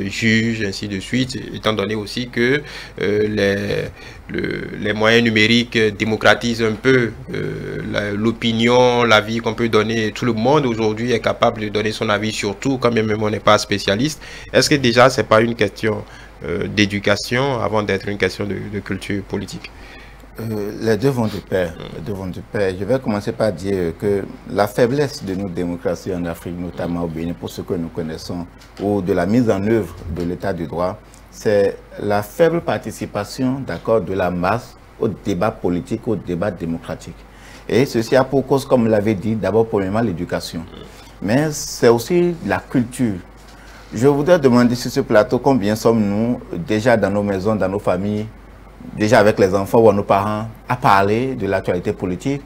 juge, ainsi de suite, étant donné aussi que les moyens numériques démocratisent un peu l'opinion, l'avis qu'on peut donner. Tout le monde aujourd'hui est capable de donner son avis sur tout, quand bien même on n'est pas spécialiste. Est-ce que déjà c'est pas une question d'éducation avant d'être une question de culture politique? Les deux vont de pair. Les deux vont de pair. Je vais commencer par dire que la faiblesse de nos démocraties en Afrique, notamment au Bénin, pour ce que nous connaissons, ou de la mise en œuvre de l'état de droit, c'est la faible participation, d'accord, de la masse au débat politique, au débat démocratique. Et ceci a pour cause, comme vous l'avez dit, d'abord, premièrement, l'éducation. Mais c'est aussi la culture. Je voudrais demander sur ce plateau combien sommes-nous déjà dans nos maisons, dans nos familles, déjà avec les enfants ou nos parents, à parler de l'actualité politique,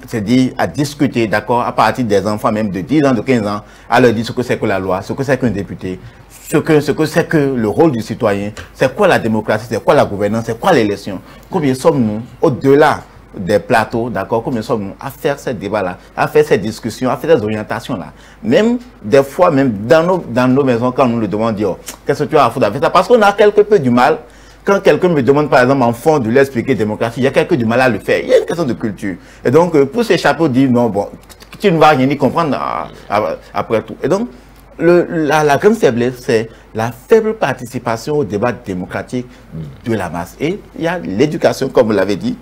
c'est-à-dire à discuter, d'accord, à partir des enfants même de 10 ans, de 15 ans, à leur dire ce que c'est que la loi, ce que c'est qu'un député, ce que c'est que le rôle du citoyen, c'est quoi la démocratie, c'est quoi la gouvernance, c'est quoi l'élection. Combien sommes-nous, au-delà des plateaux, d'accord, combien sommes-nous à faire ces débats-là, à faire ces discussions, à faire ces orientations-là. Même des fois, même dans nos maisons, quand nous le demandons, oh, qu'est-ce que tu as à foutre avec ça? Parce qu'on a quelque peu du mal. Quand quelqu'un me demande, par exemple, en fond, de lui expliquer démocratie, il y a quelque du mal à le faire. Il y a une question de culture. Et donc, pour s'échapper, on dit, non, bon, tu ne vas rien y comprendre après tout. Et donc, la grande faiblesse, c'est la faible participation au débat démocratique de la masse. Et il y a l'éducation, comme vous l'avez dit.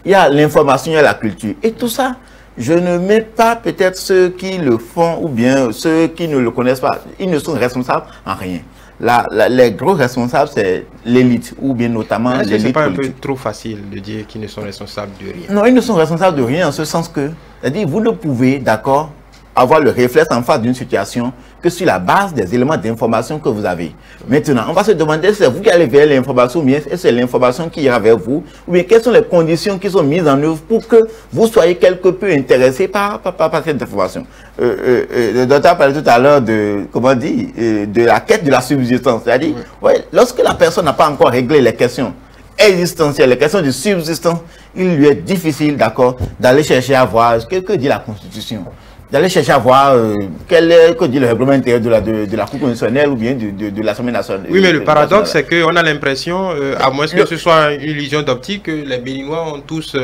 Il y a l'information, il y a la culture. Et tout ça, je ne mets pas peut-être ceux qui le font ou bien ceux qui ne le connaissent pas. Ils ne sont responsables en rien. Les gros responsables, c'est l'élite, ou bien notamment l'élite politique. C'est pas un peu trop facile de dire qu'ils ne sont responsables de rien? Non, ils ne sont responsables de rien en ce sens que, c'est-à-dire, vous ne pouvez, d'accord, avoir le réflexe en face d'une situation que sur la base des éléments d'information que vous avez. Maintenant, on va se demander si c'est vous qui allez vers l'information ou bien c'est l'information qui ira vers vous, ou bien quelles sont les conditions qui sont mises en œuvre pour que vous soyez quelque peu intéressé par cette information. Le docteur parlait tout à l'heure de, comment dire, de la quête de la subsistance. C'est-à-dire, ouais, lorsque la personne n'a pas encore réglé les questions existentielles, les questions de subsistance, il lui est difficile, d'accord, d'aller chercher à voir ce que dit la Constitution. D'aller chercher à voir que dit le règlement intérieur de la Cour constitutionnelle ou bien de l'Assemblée nationale. Oui, mais le paradoxe, c'est qu'on a l'impression, à moins que ce soit une illusion d'optique, que les Béninois ont tous,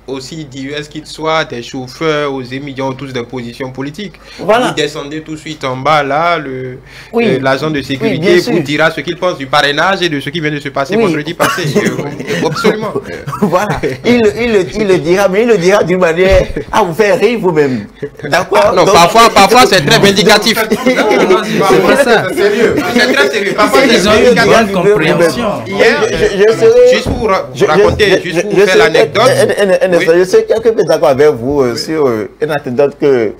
aussi divers qu'ils soient, des chauffeurs, aux émigrants, ont tous des positions politiques. Voilà. Vous descendez tout de suite en bas, là, l'agent de sécurité vous dira ce qu'il pense du parrainage et de ce qui vient de se passer vendredi passé. Absolument. Voilà. Il le dira, mais il le dira d'une manière à vous faire rire vous-même. D'accord? Non, donc, parfois c'est très vindicatif. C'est pas ça. C'est sérieux. C'est très sérieux. Parfois, ils ont eu une grande compréhension. Hier, juste pour raconter, juste pour faire l'anecdote. Je suis quelque peu d'accord avec vous sur une anecdote que,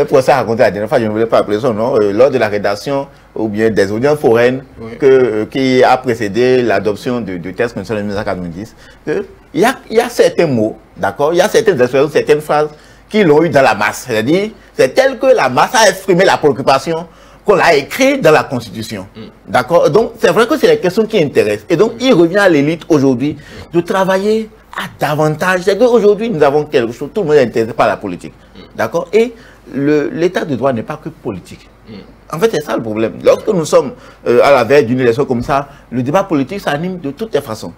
pour ça raconter la dernière fois, je ne voulais pas appeler son nom, lors de la rédaction ou bien des audiences foraines qui a précédé l'adoption du texte constitutionnel de 1990, il y a certains mots, d'accord, il y a certaines expressions, certaines phrases qui l'ont eu dans la masse. C'est-à-dire, c'est tel que la masse a exprimé la préoccupation qu'on a écrit dans la Constitution. D'accord? Donc, c'est vrai que c'est les questions qui intéressent. Et donc, il revient à l'élite aujourd'hui de travailler à davantage. C'est qu'aujourd'hui, nous avons quelque chose, tout le monde est intéressé par la politique. D'accord? Et l'état de droit n'est pas que politique. En fait, c'est ça le problème. Lorsque nous sommes à la veille d'une élection comme ça, le débat politique s'anime de toutes les façons.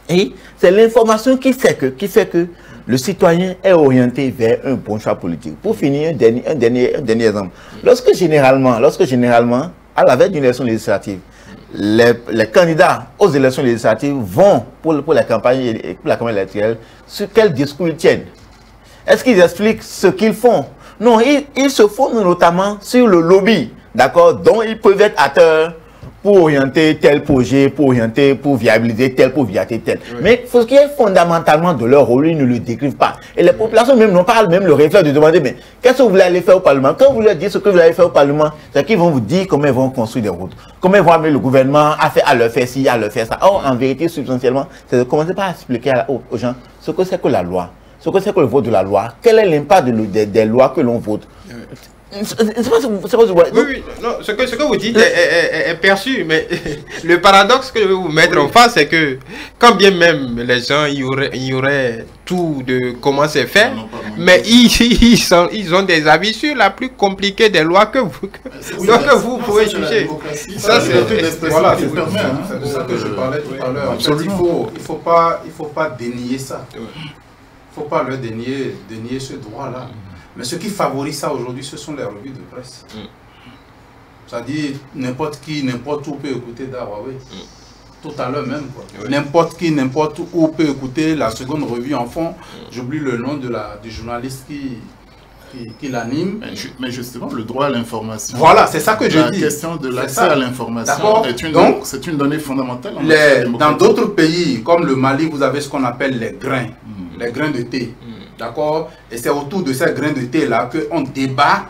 Et c'est l'information qui fait que le citoyen est orienté vers un bon choix politique. Pour finir, un dernier exemple. Lorsque généralement, à la veille d'une élection législative, les candidats aux élections législatives vont pour la campagne électorale, sur quel discours ils tiennent? Est-ce qu'ils expliquent ce qu'ils font? Non, ils se fondent notamment sur le lobby, d'accord, dont ils peuvent être acteurs pour orienter tel projet, pour viabiliser tel, pour viabiliser tel. Oui. Mais ce qui est fondamentalement de leur rôle, ils ne le décrivent pas. Et les populations même n'ont pas même le réflexe de demander, mais qu'est-ce que vous voulez aller faire au Parlement? Quand vous leur dites ce que vous allez faire au Parlement, c'est qu'ils vont vous dire comment ils vont construire des routes, comment ils vont amener le gouvernement à leur faire ci, à leur faire ça. Or, en vérité, substantiellement, c'est de commencer par expliquer aux gens ce que c'est que la loi, ce que c'est que le vote de la loi, quel est l'impact des lois que l'on vote. Oui, non, ce que vous dites est perçu, mais le paradoxe que je vais vous mettre en face, c'est que quand bien même les gens y auraient tout de comment c'est fait, mais ils ont des avis sur la plus compliquée des lois que vous pouvez juger. Ça, c'est voilà, c'est ça que je parlais tout à l'heure. En fait, il faut pas dénier ça. Il ne faut pas leur dénier ce droit-là. Mais ce qui favorise ça aujourd'hui, ce sont les revues de presse. C'est-à-dire, n'importe qui, n'importe où peut écouter Daraway. Tout à l'heure même. N'importe qui, n'importe où peut écouter la seconde revue en fond. J'oublie le nom du journaliste qui l'anime. Mais justement, le droit à l'information. Voilà, c'est ça que je dis. La question de l'accès à l'information c'est une donnée fondamentale. Dans d'autres pays, comme le Mali, vous avez ce qu'on appelle les grains. les grains de thé. D'accord? Et c'est autour de ces grains de thé-là qu'on débat.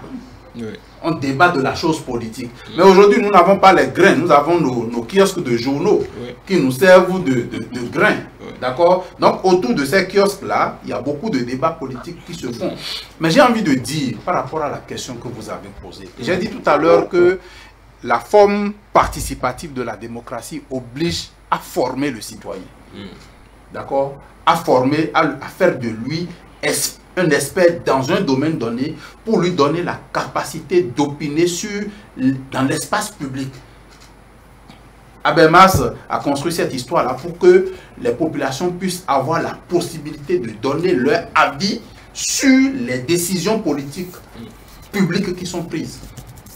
On débat de la chose politique. Mais aujourd'hui, nous n'avons pas les grains, nous avons nos kiosques de journaux qui nous servent de grains. D'accord? Donc, autour de ces kiosques-là, il y a beaucoup de débats politiques qui se font. Mais j'ai envie de dire, par rapport à la question que vous avez posée, j'ai dit tout à l'heure que la forme participative de la démocratie oblige à former le citoyen. D'accord? À former, à faire de lui un expert dans un domaine donné pour lui donner la capacité d'opiner dans l'espace public. Habermas a construit cette histoire-là pour que les populations puissent avoir la possibilité de donner leur avis sur les décisions politiques publiques qui sont prises.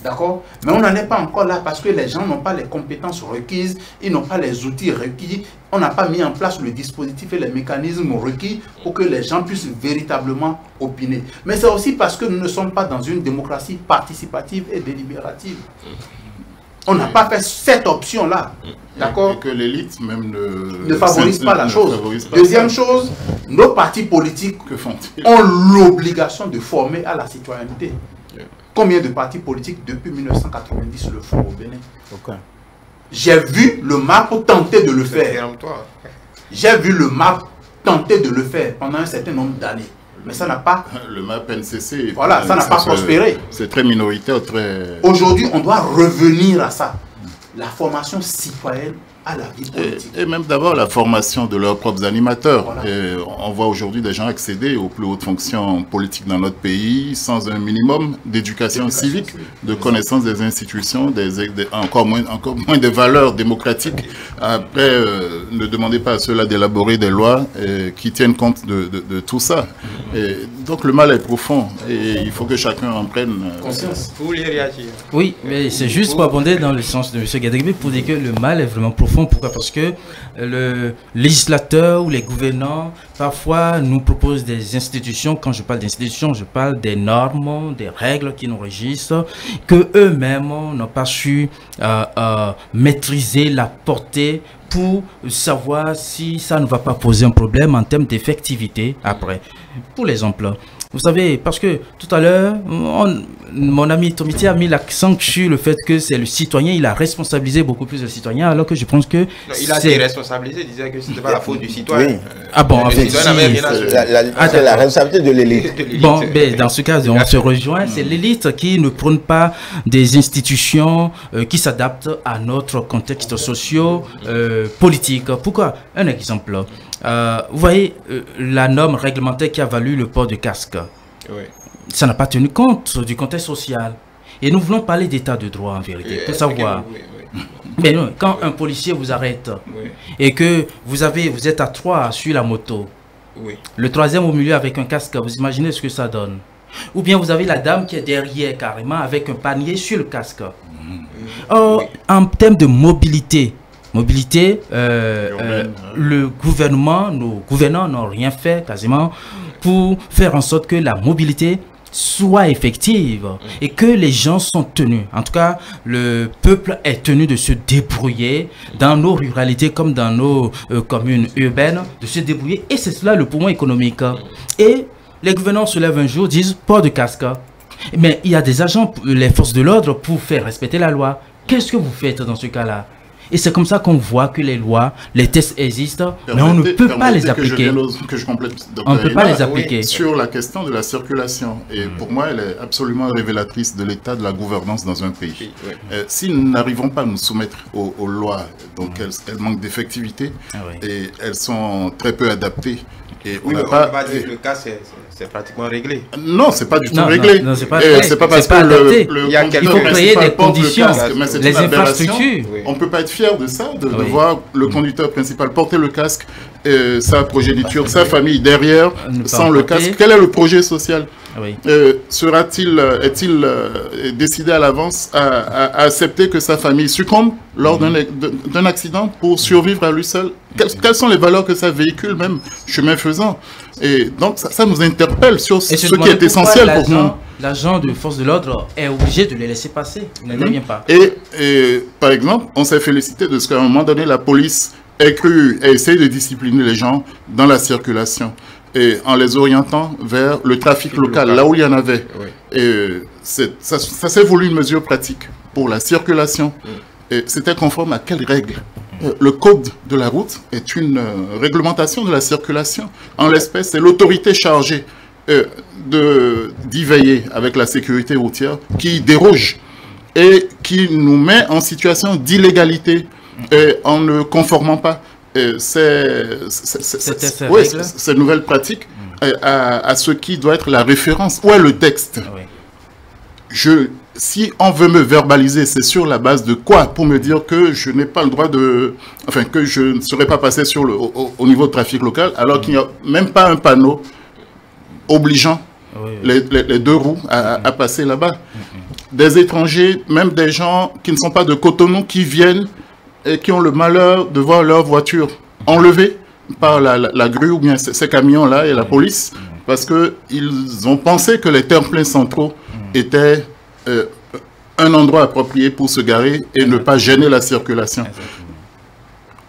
D'accord? Mais on n'en est pas encore là parce que les gens n'ont pas les compétences requises, ils n'ont pas les outils requis, on n'a pas mis en place le dispositif et les mécanismes requis pour que les gens puissent véritablement opiner. Mais c'est aussi parce que nous ne sommes pas dans une démocratie participative et délibérative. On n'a pas fait cette option-là. D'accord? Et que l'élite même ne favorise pas la chose. Deuxième chose, nos partis politiques ont l'obligation de former à la citoyenneté. Combien de partis politiques depuis 1990 le font au Bénin? Aucun. J'ai vu le MAP tenter de le faire. J'ai vu le MAP tenter de le faire pendant un certain nombre d'années. Mais ça n'a pas... Le MAP NCC... Voilà, ça n'a pas prospéré. C'est très minoritaire, très... Aujourd'hui, on doit revenir à ça. La formation citoyenne à la vie politique. Et même d'abord la formation de leurs propres animateurs. Voilà. Et on voit aujourd'hui des gens accéder aux plus hautes fonctions politiques dans notre pays sans un minimum d'éducation civique, de connaissance des institutions, encore moins des valeurs démocratiques. Après, ne demandez pas à ceux-là d'élaborer des lois qui tiennent compte de tout ça. Et donc le mal est profond et il faut que chacun en prenne conscience. Vous voulez réagir? Oui, mais c'est juste pour abonder dans le sens de M. Gadegbe pour dire que le mal est vraiment profond. Pourquoi? Parce que le législateur ou les gouvernants parfois nous proposent des institutions. Quand je parle d'institutions, je parle des normes, des règles qui nous régissent, que eux-mêmes n'ont pas su maîtriser la portée pour savoir si ça ne va pas poser un problème en termes d'effectivité après. Pour l'exemple, vous savez, parce que tout à l'heure, mon ami Tomiti a mis l'accent sur le fait que c'est le citoyen, il a responsabilisé beaucoup plus le citoyen, alors que je pense que... Non, il a déresponsabilisé, il disait que ce n'était pas la faute du citoyen. Oui. Ah bon, en fait, c'est la responsabilité de l'élite. Bon, ben, dans ce cas, on se rejoint, c'est l'élite qui ne prône pas des institutions qui s'adaptent à notre contexte socio-politique. Pourquoi? Un exemple. Vous voyez, la norme réglementaire qui a valu le port de casque, ça n'a pas tenu compte du contexte social. Et nous voulons parler d'état de droit en vérité, pour savoir. Mais non, quand un policier vous arrête et que vous êtes à 3 sur la moto, le troisième au milieu avec un casque, vous imaginez ce que ça donne? Ou bien vous avez la dame qui est derrière carrément avec un panier sur le casque. Or, en termes de mobilité, le gouvernement, nos gouvernants n'ont rien fait quasiment pour faire en sorte que la mobilité soit effective et que les gens sont tenus. En tout cas, le peuple est tenu de se débrouiller dans nos ruralités comme dans nos communes urbaines, de se débrouiller, et c'est cela le poumon économique. Et les gouvernants se lèvent un jour, disent port de casque. Mais il y a des agents, les forces de l'ordre, pour faire respecter la loi. Qu'est-ce que vous faites dans ce cas-là? Et c'est comme ça qu'on voit que les lois, les tests existent, mais on ne peut pas les appliquer. On ne peut pas les appliquer. Sur la question de la circulation, et pour moi, elle est absolument révélatrice de l'état de la gouvernance dans un pays. Si nous n'arrivons pas à nous soumettre aux lois, donc elles manquent d'effectivité, et elles sont très peu adaptées. Et on va pas dire que le cas c'est pratiquement réglé. Non, c'est pas du tout réglé. Non, c'est pas parce que il faut créer des conditions, les infrastructures. On ne peut pas être fier de ça, de voir le conducteur principal porter le casque, sa progéniture, sa famille derrière, sans le casque. Quel est le projet social? Est-il décidé à l'avance à accepter que sa famille succombe lors d'un accident pour survivre à lui seul? Quelles sont les valeurs que ça véhicule, même chemin faisant? Et donc ça nous interpelle sur ce qui est essentiel pour nous. L'agent de force de l'ordre est obligé de les laisser passer, il n'intervient pas. Et par exemple, on s'est félicité de ce qu'à un moment donné, la police ait essayé de discipliner les gens dans la circulation. et en les orientant vers le trafic local, là où il y en avait. Oui. Et ça s'est voulu une mesure pratique pour la circulation. Et c'était conforme à quelles règles? Le code de la route est une réglementation de la circulation. En l'espèce, c'est l'autorité chargée d'y veiller avec la sécurité routière qui déroge et qui nous met en situation d'illégalité en ne conformant pas ces nouvelles pratiques à ce qui doit être la référence. Où est le texte? Si on veut me verbaliser, c'est sur la base de quoi? Pour me dire que je n'ai pas le droit de... Enfin, que je ne serais pas passé sur au niveau de trafic local, alors qu'il n'y a même pas un panneau obligeant les deux roues à passer là-bas. Des étrangers, même des gens qui ne sont pas de Cotonou, qui viennent et qui ont le malheur de voir leur voiture enlevée par la grue ou bien ces camions-là et la police, parce qu'ils ont pensé que les terre-pleins centraux étaient un endroit approprié pour se garer et ne pas gêner la circulation.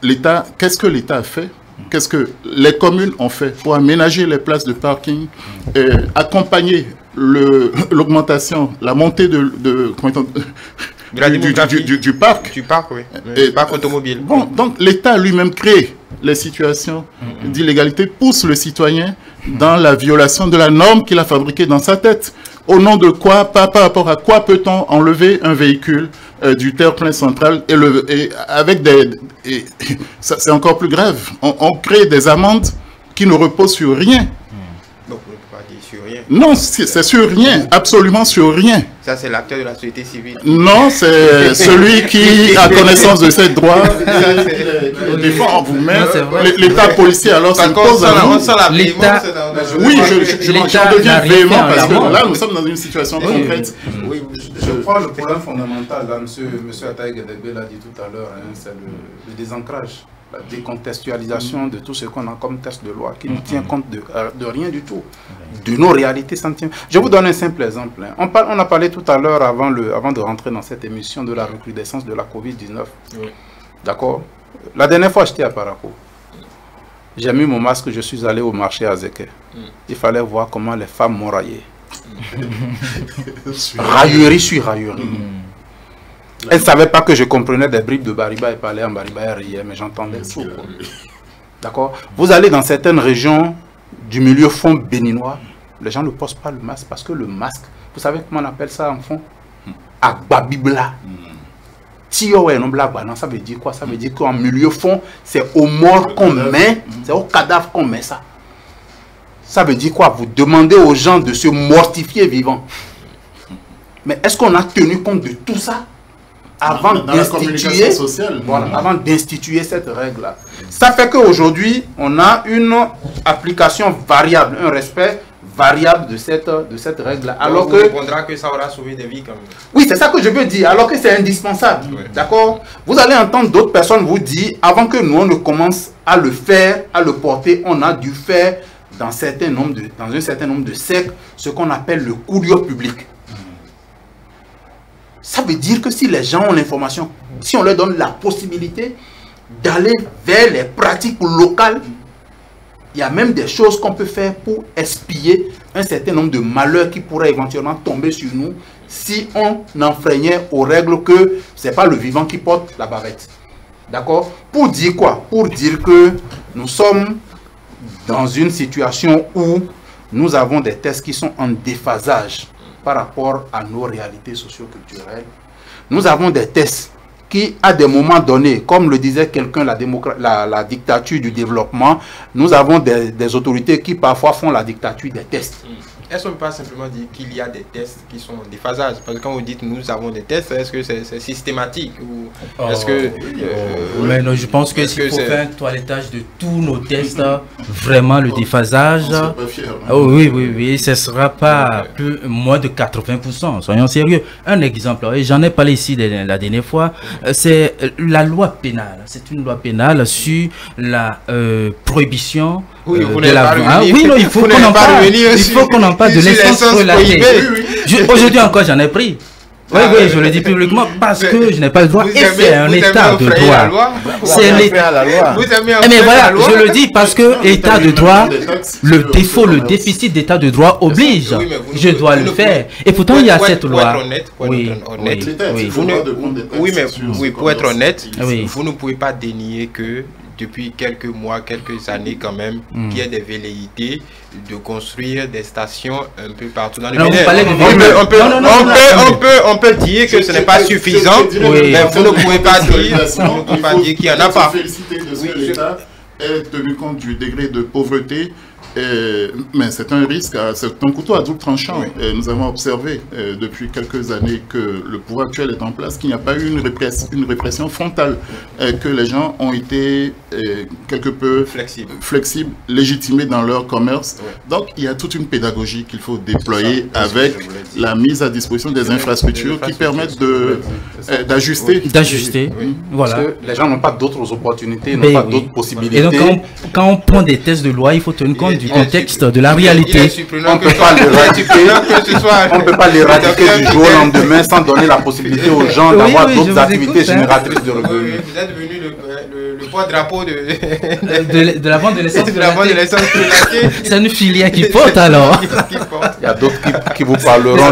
L'État, qu'est-ce que l'État a fait? Qu'est-ce que les communes ont fait pour aménager les places de parking, accompagner l'augmentation, la montée du parc? Du parc, oui. Le parc automobile. Bon, donc l'État lui-même crée les situations d'illégalité, pousse le citoyen dans la violation de la norme qu'il a fabriquée dans sa tête. Au nom de quoi, par rapport à quoi peut-on enlever un véhicule du terre-plein central et avec c'est encore plus grave. On crée des amendes qui ne reposent sur rien. Donc, on ne peut pas dire sur rien. Non, c'est sur rien, absolument sur rien. Ça, c'est l'acteur de la société civile. Non, c'est celui qui a connaissance de ses droits, défend vous-même. L'État policier, alors, s'impose à vous. L'État... Oui, j'en deviens véhément parce que là, nous sommes dans une situation concrète. Oui, je crois que le problème fondamental, là, M. Ataï Gedegbe l'a dit tout à l'heure, c'est le désancrage, la décontextualisation de tout ce qu'on a comme texte de loi qui ne tient compte de rien du tout, de nos réalités sentimentales. Je vous donne un simple exemple. On a parlé tout à l'heure, avant de rentrer dans cette émission, de la recrudescence de la Covid-19. Oui. D'accord? La dernière fois, j'étais à Parakou. J'ai mis mon masque, je suis allé au marché à Zeke. Il fallait voir comment les femmes m'ont raillé. Raillerie sur raillerie. Elle ne savait pas que je comprenais des bribes de Bariba et parlais en Bariba et riait, mais j'entendais tout. D'accord? Vous allez dans certaines régions du milieu fond béninois, les gens ne posent pas le masque parce que le masque, vous savez comment on appelle ça en fond? Agbabibla. Ça veut dire quoi? Ça veut dire qu'en milieu fond, c'est aux morts qu'on met, c'est au cadavre qu'on met ça. Ça veut dire quoi? Vous demandez aux gens de se mortifier vivants. Mais est-ce qu'on a tenu compte de tout ça avant d'instituer cette règle-là? Ça fait qu'aujourd'hui, on a une application variable, un respect variable de cette règle-là. Alors que répondra que ça aura sauvé des vies quand même. Oui, c'est ça que je veux dire, alors que c'est indispensable. Oui. D'accord? Vous allez entendre d'autres personnes vous dire, avant que nous on ne commence à le faire, à le porter, on a dû faire dans un certain nombre de siècles ce qu'on appelle le courrier public. Ça veut dire que si les gens ont l'information, si on leur donne la possibilité d'aller vers les pratiques locales, il y a même des choses qu'on peut faire pour expier un certain nombre de malheurs qui pourraient éventuellement tomber sur nous si on enfreignait aux règles que ce n'est pas le vivant qui porte la bavette. D'accord? Pour dire quoi? Pour dire que nous sommes dans une situation où nous avons des tests qui sont en déphasage par rapport à nos réalités socio-culturelles. Nous avons des tests qui, à des moments donnés, comme le disait quelqu'un, la dictature du développement, nous avons des autorités qui parfois font la dictature des tests. Est-ce qu'on ne peut pas simplement dire qu'il y a des tests qui sont en déphasage? Parce que quand vous dites nous avons des tests, est-ce que c'est systématique ou est-ce que mais non, je pense que s'il faut faire un toilettage de tous nos tests, vraiment le déphasage, oui, ce ne sera pas moins de 80%, soyons sérieux. Un exemple, et j'en ai parlé ici la dernière fois, c'est la loi pénale. C'est une loi pénale sur la prohibition. Oui, il faut qu'on en parle de l'essence relatée. Aujourd'hui encore, j'en ai pris. Oui, je le dis publiquement parce que je n'ai pas le droit et c'est un état de droit. C'est la loi. Mais voilà, je le dis parce que état de droit, le défaut, le déficit d'état de droit oblige. Je dois le faire. Et pourtant, il y a cette loi. Oui, mais pour être honnête, vous ne pouvez pas dénier que depuis quelques mois, quelques années quand même, qu'il y a des velléités de construire des stations un peu partout dans le pays. On peut dire que ce n'est pas suffisant, mais vous ne pouvez pas dire qu'il n'y en a pas. Féliciter de ce que l'État ait tenu compte du degré de pauvreté. Mais c'est un risque, c'est un couteau à double tranchant. Nous avons observé depuis quelques années que le pouvoir actuel est en place, qu'il n'y a pas eu une répression frontale, que les gens ont été quelque peu flexibles, légitimés dans leur commerce. Donc il y a toute une pédagogie qu'il faut déployer avec la mise à disposition des infrastructures qui permettent d'ajuster. Voilà. Parce que les gens n'ont pas d'autres opportunités, n'ont pas d'autres possibilités. Et donc quand on prend des tests de loi, il faut tenir compte du contexte, de la réalité. On ne peut pas l'éradiquer du jour au lendemain sans donner la possibilité aux gens d'avoir d'autres activités génératrices de revenus. Vous êtes devenu le porte-drapeau de la vente de l'essence. C'est une filière qui porte alors. Il y a d'autres qui vous parleront.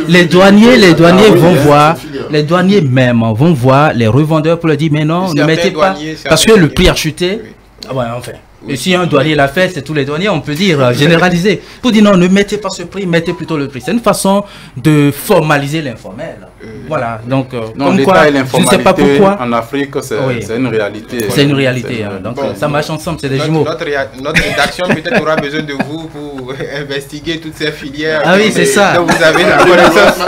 Les douaniers vont voir, les douaniers même vont voir les revendeurs pour leur dire mais non, ne mettez pas, parce que le prix a chuté. Enfin. Et si un douanier l'a fait, c'est tous les douaniers, on peut dire, généraliser. Pour dire non, ne mettez pas ce prix, mettez plutôt le prix. C'est une façon de formaliser l'informel. Voilà, donc, non, l'État et l'informalité en Afrique, c'est une réalité. C'est une réalité, donc ça marche ensemble, c'est des jumeaux. Notre rédaction peut-être aura besoin de vous pour investiguer toutes ces filières. Ah oui, c'est ça. Donc vous avez la connaissance.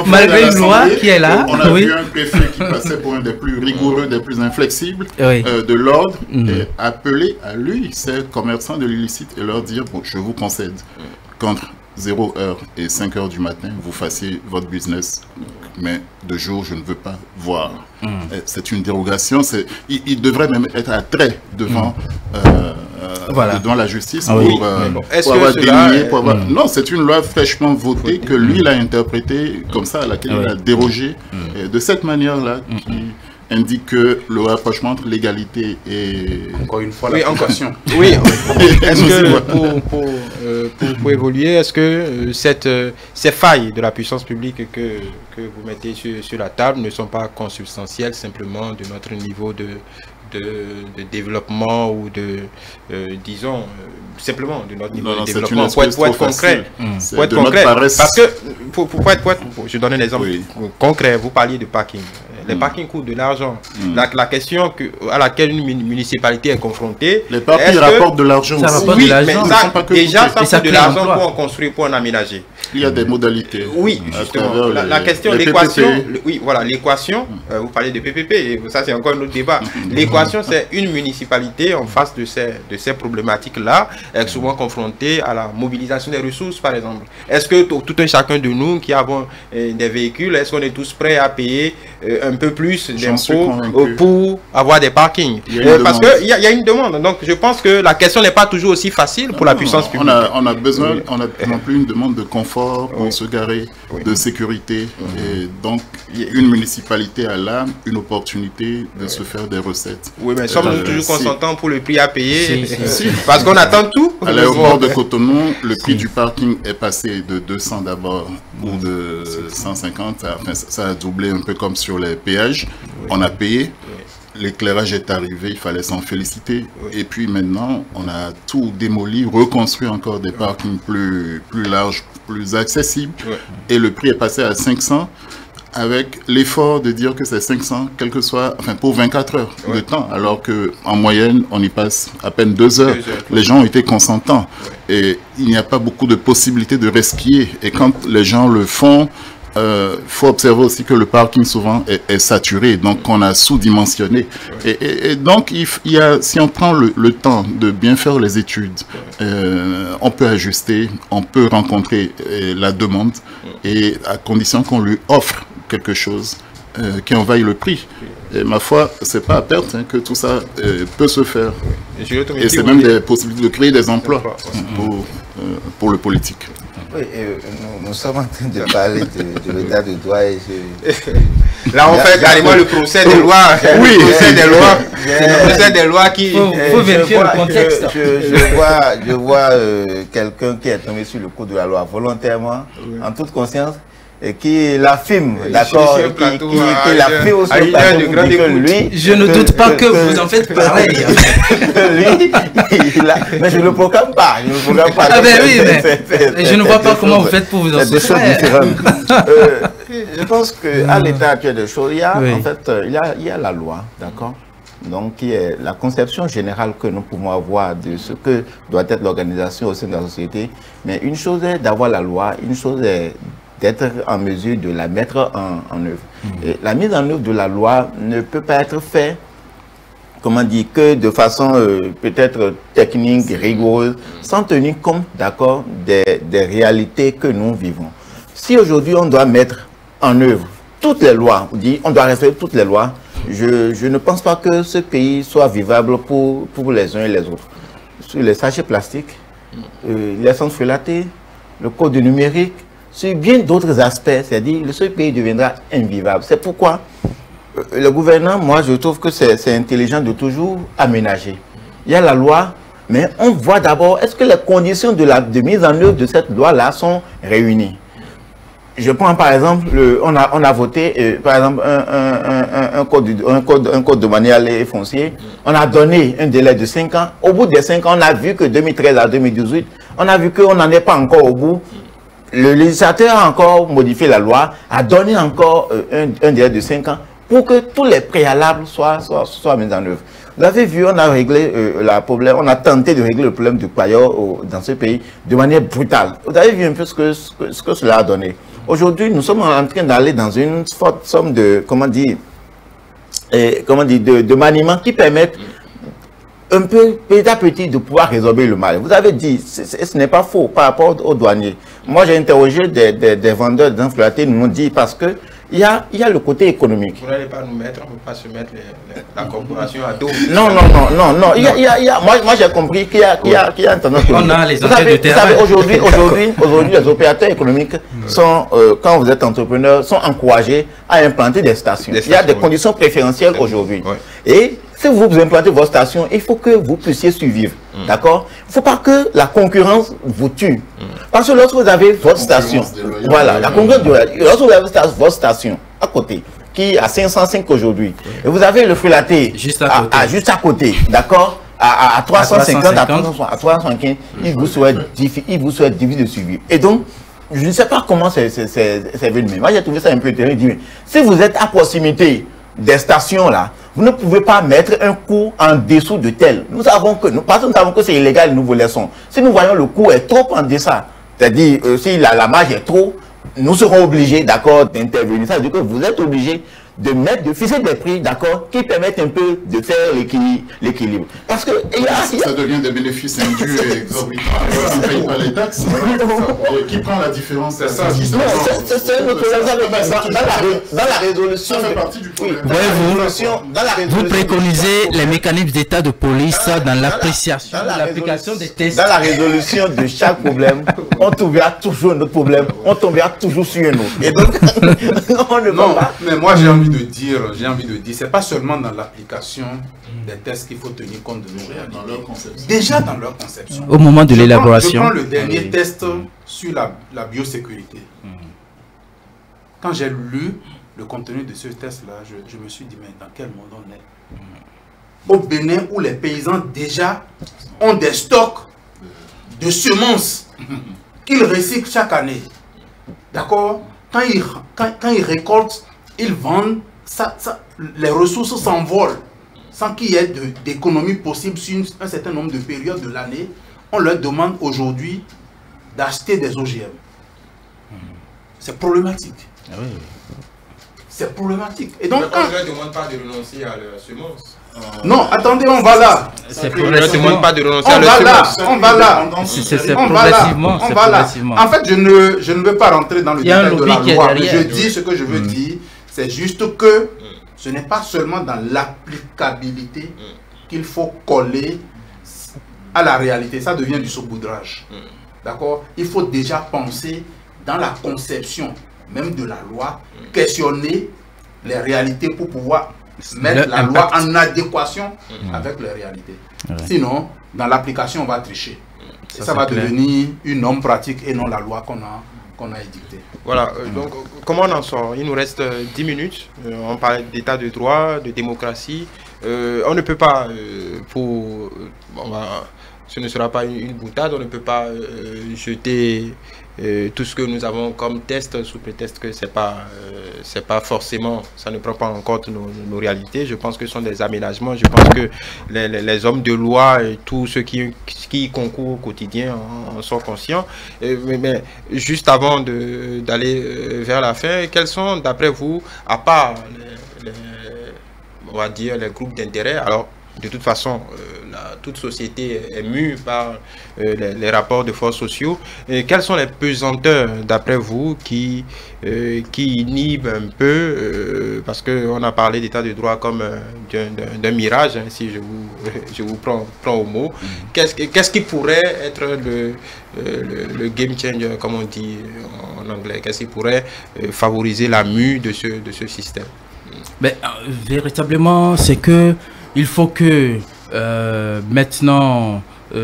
Malgré une loi qui est là. On a vu un préfet qui passait pour un des plus rigoureux, des plus inflexibles de l'ordre, et appeler à lui ces commerçants de l'illicite et leur dire, bon, je vous concède qu'entre 0h et 5h du matin, vous fassiez votre business, mais de jour, je ne veux pas voir. C'est une dérogation, il devrait même être à trait devant, devant la justice pour avoir dénié. Non, c'est une loi fraîchement votée que lui, il a interprétée comme ça, à laquelle il a dérogé, de cette manière-là, qui indique que le rapprochement entre l'égalité et... Encore une fois, la pression. Oui, est-ce que pour évoluer, est-ce que ces failles de la puissance publique que vous mettez sur la table ne sont pas consubstantielles simplement de notre niveau de développement ou disons, simplement de notre niveau de développement pour être concret. Parce que, je donne un exemple concret, vous parliez de parking. Les parkings coûtent de l'argent. La question à laquelle une municipalité est confrontée... Les parkings rapportent de l'argent aussi. Oui, mais ça coûte de l'argent pour en construire, pour en aménager. Il y a des modalités. Oui, justement. La question, l'équation... Oui, voilà, l'équation, vous parlez de PPP, et ça c'est encore un autre débat. L'équation, c'est une municipalité en face de ces problématiques-là, est souvent confrontée à la mobilisation des ressources, par exemple. Est-ce que tout un chacun de nous qui avons des véhicules, est-ce qu'on est tous prêts à payer un peu plus d'impôts pour avoir des parkings? Parce qu'il y a une demande. Donc je pense que la question n'est pas toujours aussi facile pour la puissance publique. On a besoin, on a non plus une demande de confort pour se garer, de sécurité. Et donc une municipalité a là une opportunité de se faire des recettes. Oui, mais sommes-nous toujours consentants pour le prix à payer? Parce qu'on attend tout. À l'aéroport de Cotonou, le prix du parking est passé de 200 d'abord ou de 150. Enfin, ça a doublé un peu comme sur les péages. On a payé. L'éclairage est arrivé, il fallait s'en féliciter. Et puis maintenant, on a tout démoli, reconstruit encore des parkings plus larges, plus accessibles. Et le prix est passé à 500 avec l'effort de dire que c'est 500, quel que soit, enfin pour 24 heures de temps, alors qu'en moyenne, on y passe à peine 2 heures. Les gens ont été consentants. Et il n'y a pas beaucoup de possibilités de resquiller. Et quand les gens le font, faut observer aussi que le parking souvent est saturé, donc on a sous-dimensionné. Et donc, si on prend le temps de bien faire les études, on peut ajuster, on peut rencontrer la demande, et à condition qu'on lui offre quelque chose qui envahit le prix. Et ma foi, c'est pas à perte que tout ça peut se faire. Et c'est même des possibilités de créer des emplois pour le politique. Oui, nous sommes en train de parler de l'état de droit et là, on fait carrément le procès des lois. Oui, le procès des lois. Le procès des lois qui... faut vérifier le contexte. Je vois quelqu'un qui est tombé sur le coup de la loi volontairement, en toute conscience, et qui l'affirme, d'accord, qui l'affirme aussi au plateau pour dire que lui... Je ne doute pas que vous en faites pareil. Lui, mais je ne le proclame pas. Ah ben oui, mais je ne vois pas comment vous faites pour vous en sortir. C'est des choses différentes. Je pense qu'à l'état actuel des choses, il y a, en fait, il y a la loi, d'accord, donc qui est la conception générale que nous pouvons avoir de ce que doit être l'organisation au sein de la société. Mais une chose est d'avoir la loi, une chose est d'être en mesure de la mettre en œuvre. Et la mise en œuvre de la loi ne peut pas être faite, comment dire, que de façon peut-être technique, rigoureuse, sans tenir compte, d'accord, des réalités que nous vivons. Si aujourd'hui on doit mettre en œuvre toutes les lois, on doit respecter toutes les lois, je ne pense pas que ce pays soit vivable pour les uns et les autres. Sur les sachets plastiques, les centres frelatés, le code du numérique, sur bien d'autres aspects, c'est-à-dire ce pays deviendra invivable. C'est pourquoi le gouvernement, moi je trouve que c'est intelligent de toujours aménager. Il y a la loi, mais on voit d'abord, est-ce que les conditions de mise en œuvre de cette loi-là sont réunies? Je prends par exemple, on a voté par exemple un code domanial et foncier. On a donné un délai de 5 ans. Au bout des 5 ans, on a vu que 2013 à 2018, on a vu qu'on n'en est pas encore au bout. Le législateur a encore modifié la loi, a donné encore un délai de 5 ans pour que tous les préalables soient mis en œuvre. Vous avez vu, on a réglé on a tenté de régler le problème du pailleur dans ce pays de manière brutale. Vous avez vu un peu ce que cela a donné. Aujourd'hui, nous sommes en train d'aller dans une forte somme de, de maniements qui permettent un peu, petit à petit, de pouvoir résorber le mal. Vous avez dit, ce n'est pas faux par rapport aux douaniers. Moi, j'ai interrogé des vendeurs d'influatés, ils nous ont dit, parce que il y a le côté économique. Vous n'allez pas nous mettre, on ne peut pas se mettre la corporation à dos. Non. Moi, j'ai compris qu'il y a un tendance. On a les enquêtes de terrain. Vous savez, aujourd'hui, les opérateurs économiques sont, quand vous êtes entrepreneur, sont encouragés à implanter des stations. Il y a des conditions préférentielles aujourd'hui. Et si vous implantez votre station, il faut que vous puissiez survivre. D'accord? Il ne faut pas que la concurrence vous tue. Parce que lorsque vous avez votre station, voilà, la concurrence, lorsque vous avez votre station à côté, qui est à 505 aujourd'hui, et vous avez le frelaté juste à côté, d'accord, à 350, à 315, il vous souhaite difficile de suivre. Et donc, je ne sais pas comment c'est venu. Moi, j'ai trouvé ça un peu terrible. Si vous êtes à proximité des stations là, vous ne pouvez pas mettre un coût en dessous de tel. Nous savons que c'est illégal, nous vous laissons. Si nous voyons le coût est trop en deçà, c'est-à-dire si la marge est trop, nous serons obligés, d'accord, d'intervenir. Ça veut dire que vous êtes obligés de fixer des prix, d'accord, qui permettent un peu de faire l'équilibre. Parce que ça devient des bénéfices indus et exorbitants. On ne paye pas les taxes. Qui prend la différence? C'est ça. C'est notre dans la résolution. Ça fait partie du problème. Vous préconisez les mécanismes d'état de police dans l'appréciation, l'application des tests. Dans la résolution de chaque problème, on trouvera toujours un autre problème. On tombera toujours sur un autre. Et donc, on ne va pas. Mais moi, j'ai envie de dire, c'est pas seulement dans l'application des tests qu'il faut tenir compte de nos réalités. Déjà dans leur conception. Au moment de l'élaboration. Je prends le dernier test sur la biosécurité. Quand j'ai lu le contenu de ce test-là, je me suis dit, mais dans quel monde on est? Au Bénin, où les paysans déjà ont des stocks de semences qu'ils recyclent chaque année. D'accord? Quand ils récoltent, ils vendent, les ressources s'envolent sans qu'il y ait d'économie possible sur un certain nombre de périodes de l'année. On leur demande aujourd'hui d'acheter des OGM. C'est problématique. C'est problématique. Et donc, on ne leur demande pas de renoncer à la semence. Non, attendez, on va là. On ne leur demande pas de renoncer à la semence. On va là. C'est progressivement. En fait, je ne veux pas rentrer dans le détail de la loi. Je dis ce que je veux dire. C'est juste que ce n'est pas seulement dans l'applicabilité qu'il faut coller à la réalité. Ça devient du saupoudrage. d'accord, il faut déjà penser dans la conception même de la loi, questionner les réalités pour pouvoir mettre la loi en adéquation avec les réalités. Sinon, dans l'application, on va tricher. Ça va devenir une norme pratique et non la loi qu'on a édictée. Voilà, donc comment on en sort? Il nous reste 10 minutes. On parle d'état de droit, de démocratie. On ne peut pas, ce ne sera pas une boutade, on ne peut pas jeter tout ce que nous avons comme test sous prétexte que c'est pas forcément, ça ne prend pas en compte nos réalités. Je pense que ce sont des aménagements. Je pense que les hommes de loi et tous ceux qui concourent au quotidien en sont conscients. Mais juste avant d'aller vers la fin, quels sont, d'après vous, à part on va dire les groupes d'intérêt, alors de toute façon, toute société est mue par les rapports de force sociaux. Et quelles sont les pesanteurs, d'après vous, qui inhibent un peu, parce qu'on a parlé d'état de droit comme d'un mirage, hein, si je vous prends au mot. Qu'est-ce qui pourrait être le game changer, comme on dit en anglais? Qu'est-ce qui pourrait favoriser la mue de ce système? Mais, véritablement, c'est que il faut que maintenant, plus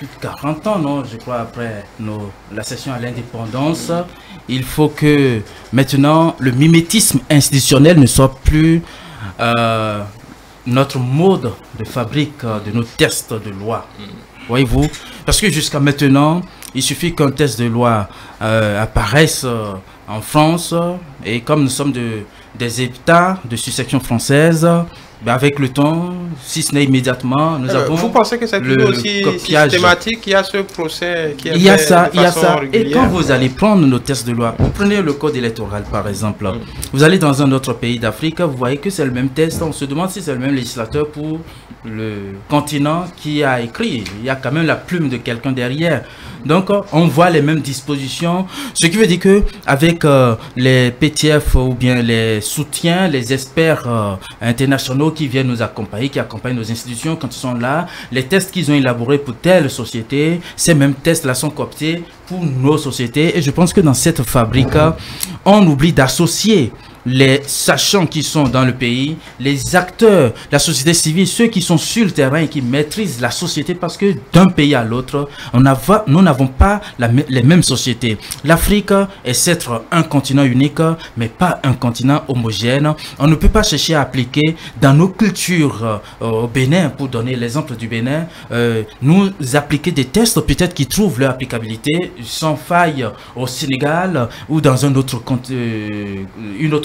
de 40 ans, non, je crois, après la cession à l'indépendance, il faut que maintenant le mimétisme institutionnel ne soit plus notre mode de fabrique de nos tests de loi. Voyez-vous? Parce que jusqu'à maintenant, il suffit qu'un test de loi apparaisse en France, et comme nous sommes des États de succession française, ben avec le temps, si ce n'est immédiatement, nous avons. Vous pensez que c'est toujours aussi systématique? Il y a ce procès qui est il y a ça. Et quand vous allez prendre nos tests de loi, vous prenez le code électoral par exemple, vous allez dans un autre pays d'Afrique, vous voyez que c'est le même test, on se demande si c'est le même législateur pour le continent qui a écrit. Il y a quand même la plume de quelqu'un derrière. Donc on voit les mêmes dispositions, ce qui veut dire que avec les PTF ou bien les soutiens, les experts internationaux qui viennent nous accompagner, qui accompagnent nos institutions quand ils sont là, les tests qu'ils ont élaborés pour telle société, ces mêmes tests là sont cooptés pour nos sociétés. Et je pense que dans cette fabrique, on oublie d'associer les sachants qui sont dans le pays, les acteurs, la société civile, ceux qui sont sur le terrain et qui maîtrisent la société, parce que d'un pays à l'autre, nous n'avons pas les mêmes sociétés. L'Afrique est certes un continent unique, mais pas un continent homogène. On ne peut pas chercher à appliquer dans nos cultures au Bénin, pour donner l'exemple du Bénin, nous appliquer des tests peut-être qui trouvent leur applicabilité sans faille au Sénégal ou dans une autre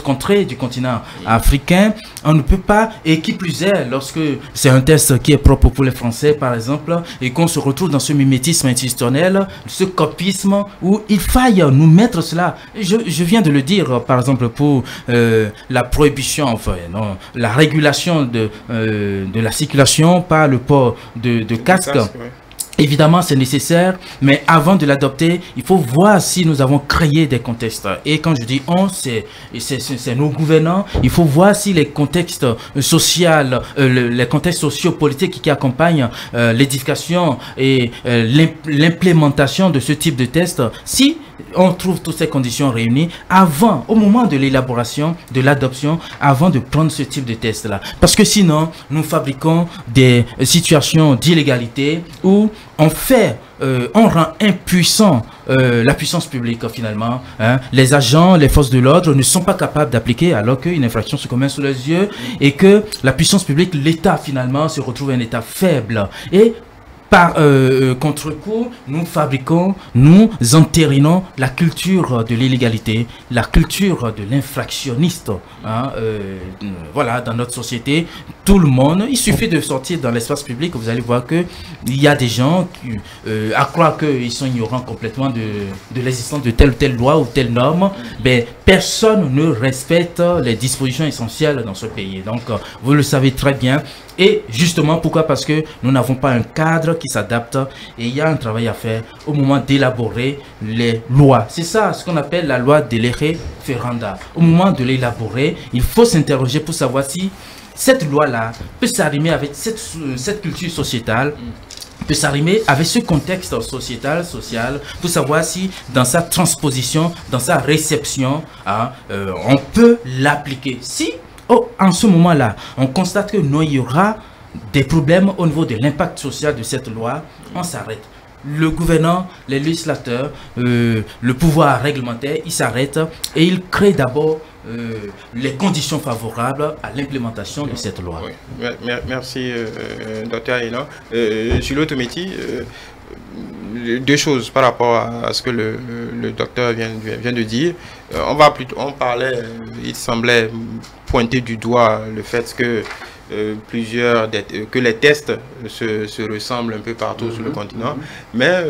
contrée du continent africain. On ne peut pas, et qui plus est, lorsque c'est un test qui est propre pour les Français par exemple, et qu'on se retrouve dans ce mimétisme institutionnel, ce copisme, où il faille nous mettre cela. Je viens de le dire par exemple pour la prohibition, enfin non, la régulation de la circulation par le port de casque. Évidemment, c'est nécessaire, mais avant de l'adopter, il faut voir si nous avons créé des contextes. Et quand je dis on, c'est nos gouvernants. Il faut voir si les contextes sociaux, les contextes sociopolitiques qui accompagnent l'édification et l'implémentation de ce type de test, si on trouve toutes ces conditions réunies au moment de l'élaboration, de l'adoption, avant de prendre ce type de test-là. Parce que sinon, nous fabriquons des situations d'illégalité où on rend impuissant la puissance publique finalement. Les agents, les forces de l'ordre ne sont pas capables d'appliquer alors qu'une infraction se commet sous les yeux et que la puissance publique, l'État finalement, se retrouve un État faible. Et par contre-coup, nous entérinons la culture de l'illégalité, la culture de l'infractionniste. Voilà, dans notre société, tout le monde, il suffit de sortir dans l'espace public, vous allez voir que il y a des gens qui, à croire qu'ils sont ignorants complètement de l'existence de telle ou telle loi ou telle norme, mais personne ne respecte les dispositions essentielles dans ce pays. Donc, vous le savez très bien. Et justement, pourquoi? Parce que nous n'avons pas un cadre qui s'adapte et il y a un travail à faire au moment d'élaborer les lois. C'est ça, ce qu'on appelle la loi de l'Ere Ferranda. Au moment de l'élaborer, il faut s'interroger pour savoir si cette loi-là peut s'arrimer avec cette culture sociétale peut s'arrimer avec ce contexte sociétal, social, pour savoir si dans sa transposition, dans sa réception, on peut l'appliquer. Si en ce moment-là, on constate que non, il y aura des problèmes au niveau de l'impact social de cette loi, on s'arrête. Le gouvernant, les législateurs, le pouvoir réglementaire, il s'arrête et il crée d'abord les conditions favorables à l'implémentation de cette loi. Oui. Merci, Dr. Aina. Julio Tometi, deux choses par rapport à ce que le docteur vient de dire. On parlait, il semblait pointer du doigt le fait que que les tests se ressemblent un peu partout sur le continent, mais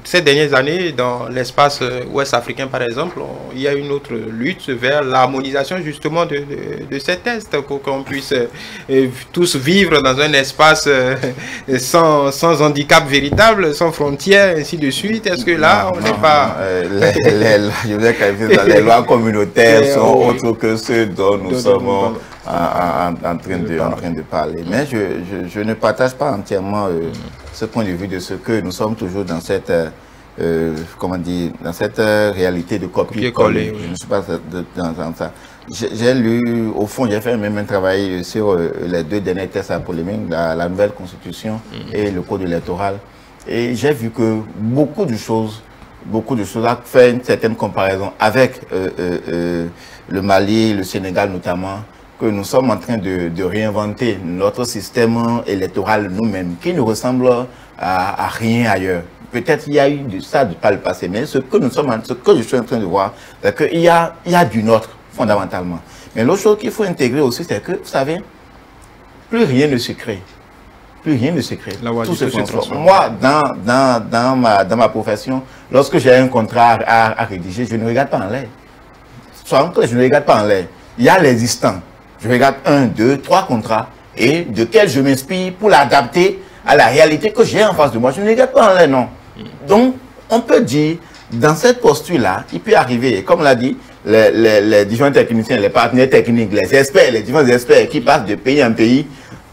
ces dernières années, dans l'espace ouest africain par exemple, il y a une autre lutte vers l'harmonisation justement de ces tests, pour qu'on puisse tous vivre dans un espace sans handicap véritable, sans frontières, ainsi de suite. Est-ce que là, on n'est pas... je veux dire les lois communautaires sont autres que ceux dont nous sommes en train de parler. Mais je ne partage pas entièrement ce point de vue de ce que nous sommes toujours dans cette comment dire, dans cette réalité de copier-coller. Je ne suis pas dans ça. J'ai lu, au fond, j'ai fait même un travail sur les deux derniers tests à polémique, la nouvelle constitution et le code électoral. Et j'ai vu que beaucoup de choses a fait une certaine comparaison avec le Mali, le Sénégal notamment, que nous sommes en train de réinventer notre système électoral nous-mêmes, qui ne ressemble à rien ailleurs. Peut-être il y a eu de ça par le passé, mais ce que je suis en train de voir, c'est qu'il y a du nôtre, fondamentalement. Mais l'autre chose qu'il faut intégrer aussi, c'est que, vous savez, plus rien ne se crée. Plus rien ne se crée. Tout se transforme. Moi, dans ma profession, lorsque j'ai un contrat à rédiger, je ne regarde pas en l'air. Soyons clairs, je ne regarde pas en l'air. Il y a l'existant. Je regarde 1, 2, 3 contrats et de quels je m'inspire pour l'adapter à la réalité que j'ai en face de moi. Je ne regarde pas en l'air, non. Donc, on peut dire, dans cette posture-là, il peut arriver, comme l'a dit, les différents techniciens, les partenaires techniques, les experts, les différents experts qui passent de pays en pays,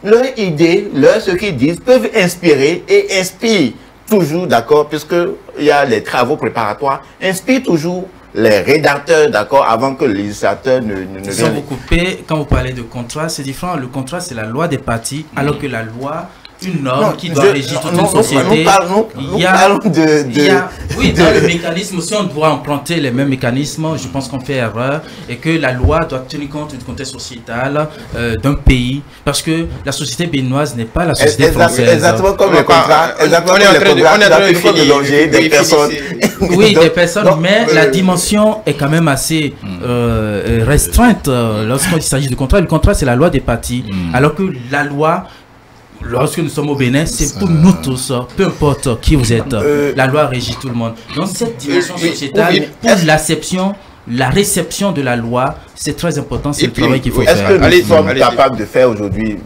leurs idées, ce qu'ils disent, peuvent inspirer et inspirent toujours, d'accord, puisqu'il y a les travaux préparatoires, inspirent toujours les rédacteurs, d'accord, avant que le législateur ne vienne. Vous coupez, quand vous parlez de contrat, c'est différent. Le contrat, c'est la loi des partis, alors que la loi, une norme qui doit régir toute une société. Oui, dans le mécanisme, si on doit emprunter les mêmes mécanismes, je pense qu'on fait erreur et que la loi doit tenir compte du contexte sociétal d'un pays, parce que la société béninoise n'est pas la société française. Exactement comme les contrats, exactement comme les contrats, on est en train de loger des personnes. Oui, des personnes, mais la dimension est quand même assez restreinte lorsqu'il s'agit de contrat. Le contrat, c'est la loi des partis, alors que la loi, lorsque nous sommes au Bénin, c'est pour nous tous, peu importe qui vous êtes, la loi régit tout le monde. Donc cette dimension sociétale, pour l'acception, la réception de la loi, c'est très important, c'est le travail qu'il faut faire. Est-ce que nous sommes capables de faire aujourd'hui,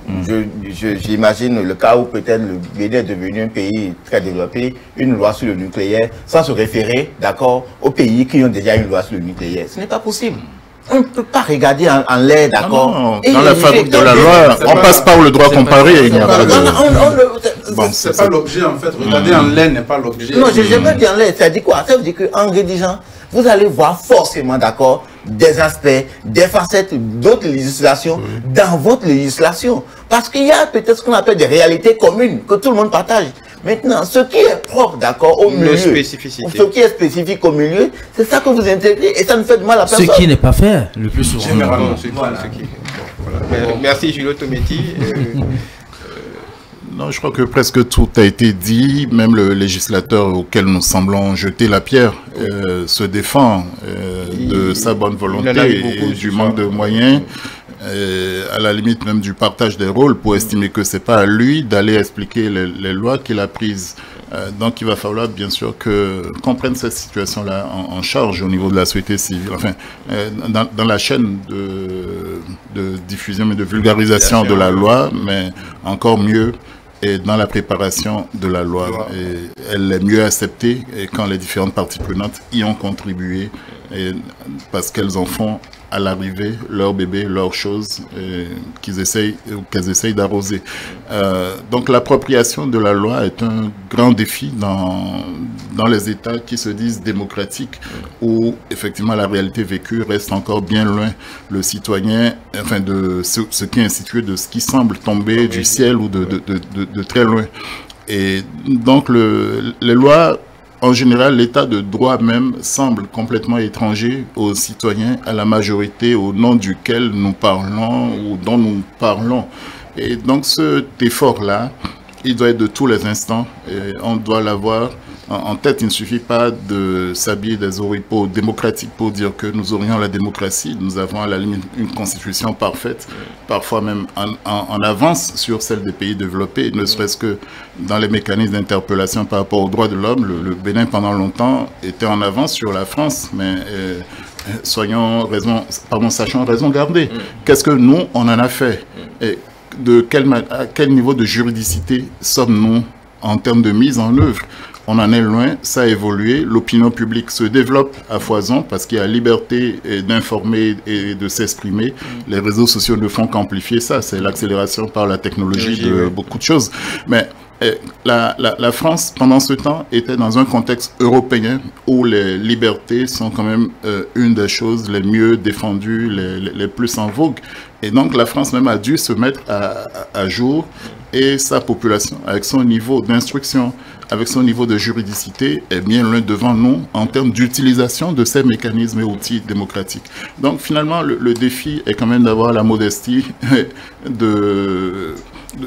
j'imagine le cas où peut-être le Bénin est devenu un pays très développé, une loi sur le nucléaire, sans se référer, d'accord, aux pays qui ont déjà une loi sur le nucléaire. Ce n'est pas possible. On ne peut pas regarder en l'air, d'accord. Dans la fabrique de la loi, on passe par le droit comparé. Bon, c'est pas l'objet en fait. Regarder en l'air n'est pas l'objet. Non, je n'ai pas dit en l'air. Ça dit quoi? Ça veut dire qu'en rédigeant, vous allez voir forcément, d'accord, des aspects, des facettes d'autres législations dans votre législation. Parce qu'il y a peut-être ce qu'on appelle des réalités communes que tout le monde partage. Maintenant, ce qui est propre, d'accord, au milieu, ce qui est spécifique au milieu, c'est ça que vous intégrez et ça ne fait de mal à personne. Ce qui n'est pas fait, le plus souvent. Généralement, Merci, Julio Tometi. Non, je crois que presque tout a été dit. Même le législateur auquel nous semblons jeter la pierre se défend de sa bonne volonté et du manque de moyens. À la limite même du partage des rôles pour estimer que c'est pas à lui d'aller expliquer les lois qu'il a prises. Donc il va falloir bien sûr qu'on prenne cette situation-là en charge au niveau de la société civile, enfin dans la chaîne de diffusion et de vulgarisation de la loi, mais encore mieux et dans la préparation de la loi. Et elle est mieux acceptée et quand les différentes parties prenantes y ont contribué, parce qu'elles en font à l'arrivée leur bébé, leurs choses qu'elles essayent d'arroser. Donc l'appropriation de la loi est un grand défi dans les États qui se disent démocratiques, où effectivement la réalité vécue reste encore bien loin. Le citoyen, enfin de ce qui est institué, de ce qui semble tomber du ciel ou de très loin. Et donc les lois, en général, l'état de droit même semble complètement étranger aux citoyens, à la majorité au nom duquel nous parlons ou dont nous parlons. Et donc cet effort-là, il doit être de tous les instants, et on doit l'avoir en tête. Il ne suffit pas de s'habiller des oripeaux démocratiques pour dire que nous aurions la démocratie. Nous avons à la limite une constitution parfaite, parfois même en avance sur celle des pays développés, ne serait-ce que dans les mécanismes d'interpellation par rapport aux droits de l'homme. Le Bénin, pendant longtemps, était en avance sur la France, mais sachant raison garder. Qu'est-ce que nous, on en a fait? Et à quel niveau de juridicité sommes-nous en termes de mise en œuvre? On en est loin, ça a évolué, l'opinion publique se développe à foison parce qu'il y a liberté d'informer et de s'exprimer. Les réseaux sociaux ne font qu'amplifier ça, c'est l'accélération par la technologie de beaucoup de choses. Mais la France, pendant ce temps, était dans un contexte européen où les libertés sont quand même une des choses les mieux défendues, les plus en vogue. Et donc la France même a dû se mettre à jour, et sa population, avec son niveau d'instruction, avec son niveau de juridicité, est bien loin devant nous en termes d'utilisation de ces mécanismes et outils démocratiques. Donc finalement, le défi est quand même d'avoir la modestie de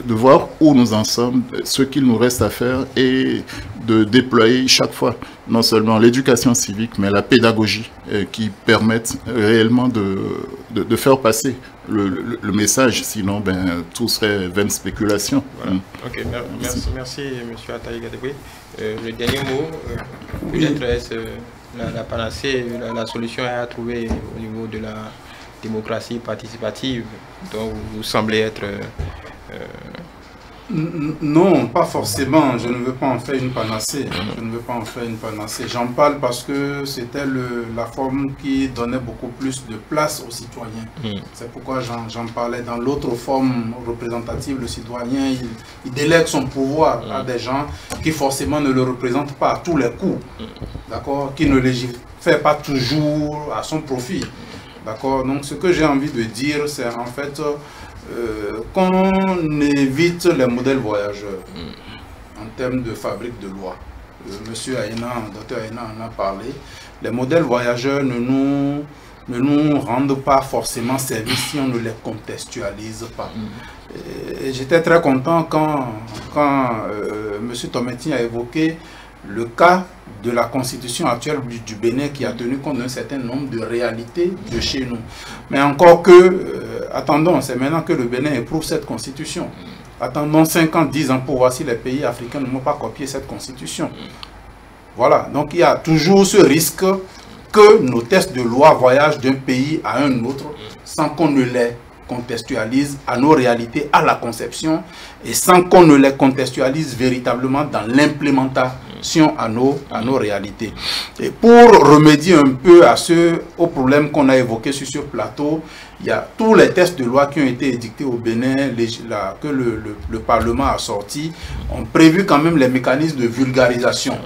voir où nous en sommes, ce qu'il nous reste à faire, et de déployer chaque fois non seulement l'éducation civique, mais la pédagogie qui permettent réellement de faire passer le message. Sinon, tout serait vaine spéculation. Voilà. Ok, merci M. Ataï Gadeboué. Le dernier mot, peut-être est la panacée, la solution est à trouver au niveau de la démocratie participative dont vous semblez être... Non, pas forcément. Je ne veux pas en faire une panacée. Je ne veux pas en faire une panacée. J'en parle parce que c'était la forme qui donnait beaucoup plus de place aux citoyens. C'est pourquoi j'en parlais. Dans l'autre forme représentative, le citoyen, il délègue son pouvoir à des gens qui forcément ne le représentent pas à tous les coups. D'accord? Qui ne légifèrent pas toujours à son profit. D'accord? Donc ce que j'ai envie de dire, c'est en fait... qu'on évite les modèles voyageurs en termes de fabrique de loi. Monsieur Aïna, Dr Aïna en a parlé. Les modèles voyageurs ne nous rendent pas forcément service si on ne les contextualise pas. J'étais très content quand Monsieur Tometti a évoqué le cas de la constitution actuelle du Bénin qui a tenu compte d'un certain nombre de réalités de chez nous. Mais encore que, attendons, c'est maintenant que le Bénin éprouve cette constitution. Attendons 5 ans, 10 ans pour voir si les pays africains ne vont pas copier cette constitution. Voilà, donc il y a toujours ce risque que nos textes de loi voyagent d'un pays à un autre sans qu'on ne les contextualise à nos réalités, à la conception, et sans qu'on ne les contextualise véritablement dans l'implémentation à nos réalités. Et pour remédier un peu au problème qu'on a évoqué sur ce plateau, il y a tous les textes de loi qui ont été édictés au Bénin, que le Parlement a sortis, ont prévu quand même les mécanismes de vulgarisation.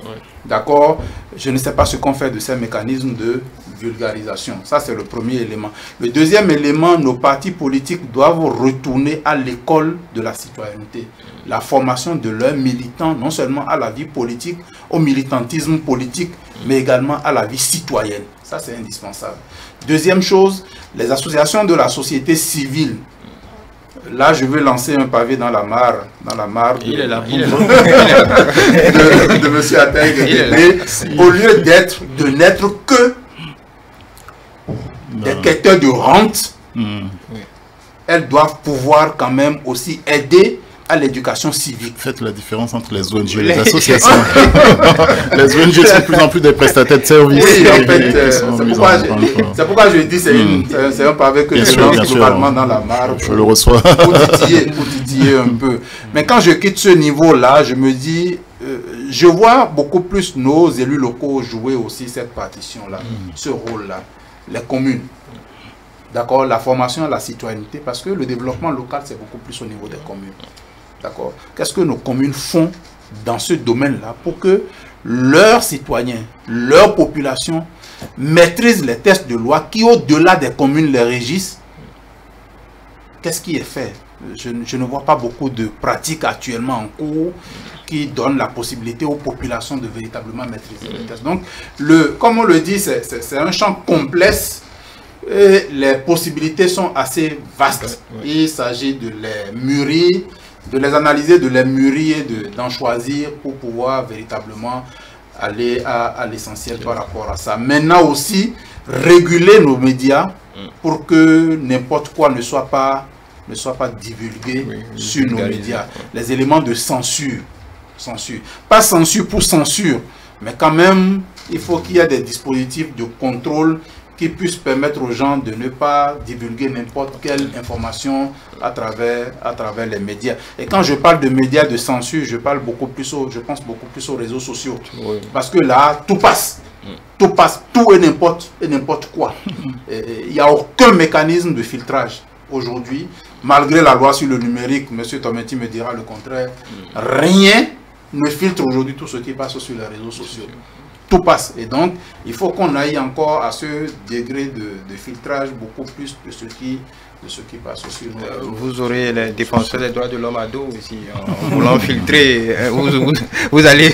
D'accord? Je ne sais pas ce qu'on fait de ces mécanismes de vulgarisation. Ça, c'est le premier élément. Le deuxième élément, nos partis politiques doivent retourner à l'école de la citoyenneté. La formation de leurs militants, non seulement à la vie politique, au militantisme politique, mais également à la vie citoyenne. Ça, c'est indispensable. Deuxième chose, les associations de la société civile. Là, je veux lancer un pavé dans la mare. Il est là. De M. Ataï. Au lieu de n'être que des quêteurs de rente, elles doivent pouvoir quand même aussi aider à l'éducation civique. Faites la différence entre les ONG et les associations. Les ONG sont de plus en plus des prestataires de services. Oui, en fait, c'est pourquoi je dis que c'est un pavé que je lance globalement dans la mare. Je le reçois. Pour titiller un peu. Mais quand je quitte ce niveau-là, je me dis, je vois beaucoup plus nos élus locaux jouer aussi cette partition-là, ce rôle-là. Les communes. d'accord, la formation à la citoyenneté, parce que le développement local, c'est beaucoup plus au niveau des communes. D'accord. Qu'est-ce que nos communes font dans ce domaine-là pour que leurs citoyens, leur population maîtrisent les textes de loi qui, au-delà des communes, les régissent? Qu'est-ce qui est fait? Je ne vois pas beaucoup de pratiques actuellement en cours qui donnent la possibilité aux populations de véritablement maîtriser les textes. Donc, comme on le dit, c'est un champ complexe et les possibilités sont assez vastes. Il s'agit de les mûrir, de les analyser, de les mûrir et d'en choisir pour pouvoir véritablement aller à l'essentiel par rapport à ça. Maintenant aussi, réguler nos médias pour que n'importe quoi ne soit pas divulgué sur nos médias. Les éléments de censure. Pas censure pour censure, mais quand même, il faut qu'il y ait des dispositifs de contrôle qui puissent permettre aux gens de ne pas divulguer n'importe quelle information à travers les médias. Et quand je parle de médias de censure, je pense beaucoup plus aux réseaux sociaux. Parce que là, tout passe. Tout passe, tout et n'importe quoi. Il n'y a aucun mécanisme de filtrage aujourd'hui. Malgré la loi sur le numérique, M. Tometi me dira le contraire, rien ne filtre aujourd'hui tout ce qui passe sur les réseaux sociaux. Tout passe. Et donc, il faut qu'on aille encore à ce degré de filtrage beaucoup plus de ce qui passe sur nous. Vous aurez les défenseurs des droits de l'homme à dos aussi, en voulant filtrer. Vous allez...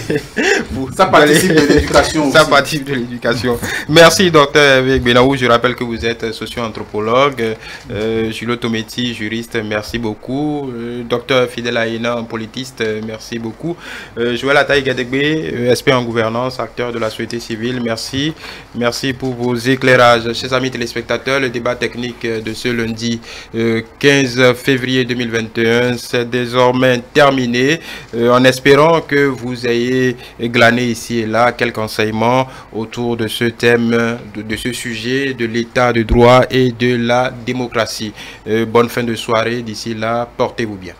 Ça participe de l'éducation aussi. Ça participe de l'éducation. Merci, docteur Hervé Gbenaou. Je rappelle que vous êtes socio-anthropologue. Julio Tometi, juriste, merci beaucoup. Docteur Fidèle Aïna, politiste, merci beaucoup. Joël Ataï Gadegbe, expert en gouvernance, acteur de la société civile, merci. Merci pour vos éclairages. Chers amis téléspectateurs, le débat technique de ce lundi 15 février 2021, c'est désormais terminé, en espérant que vous ayez glané ici et là quelques enseignements autour de ce thème, de ce sujet, de l'état de droit et de la démocratie. Bonne fin de soirée, d'ici là, portez-vous bien.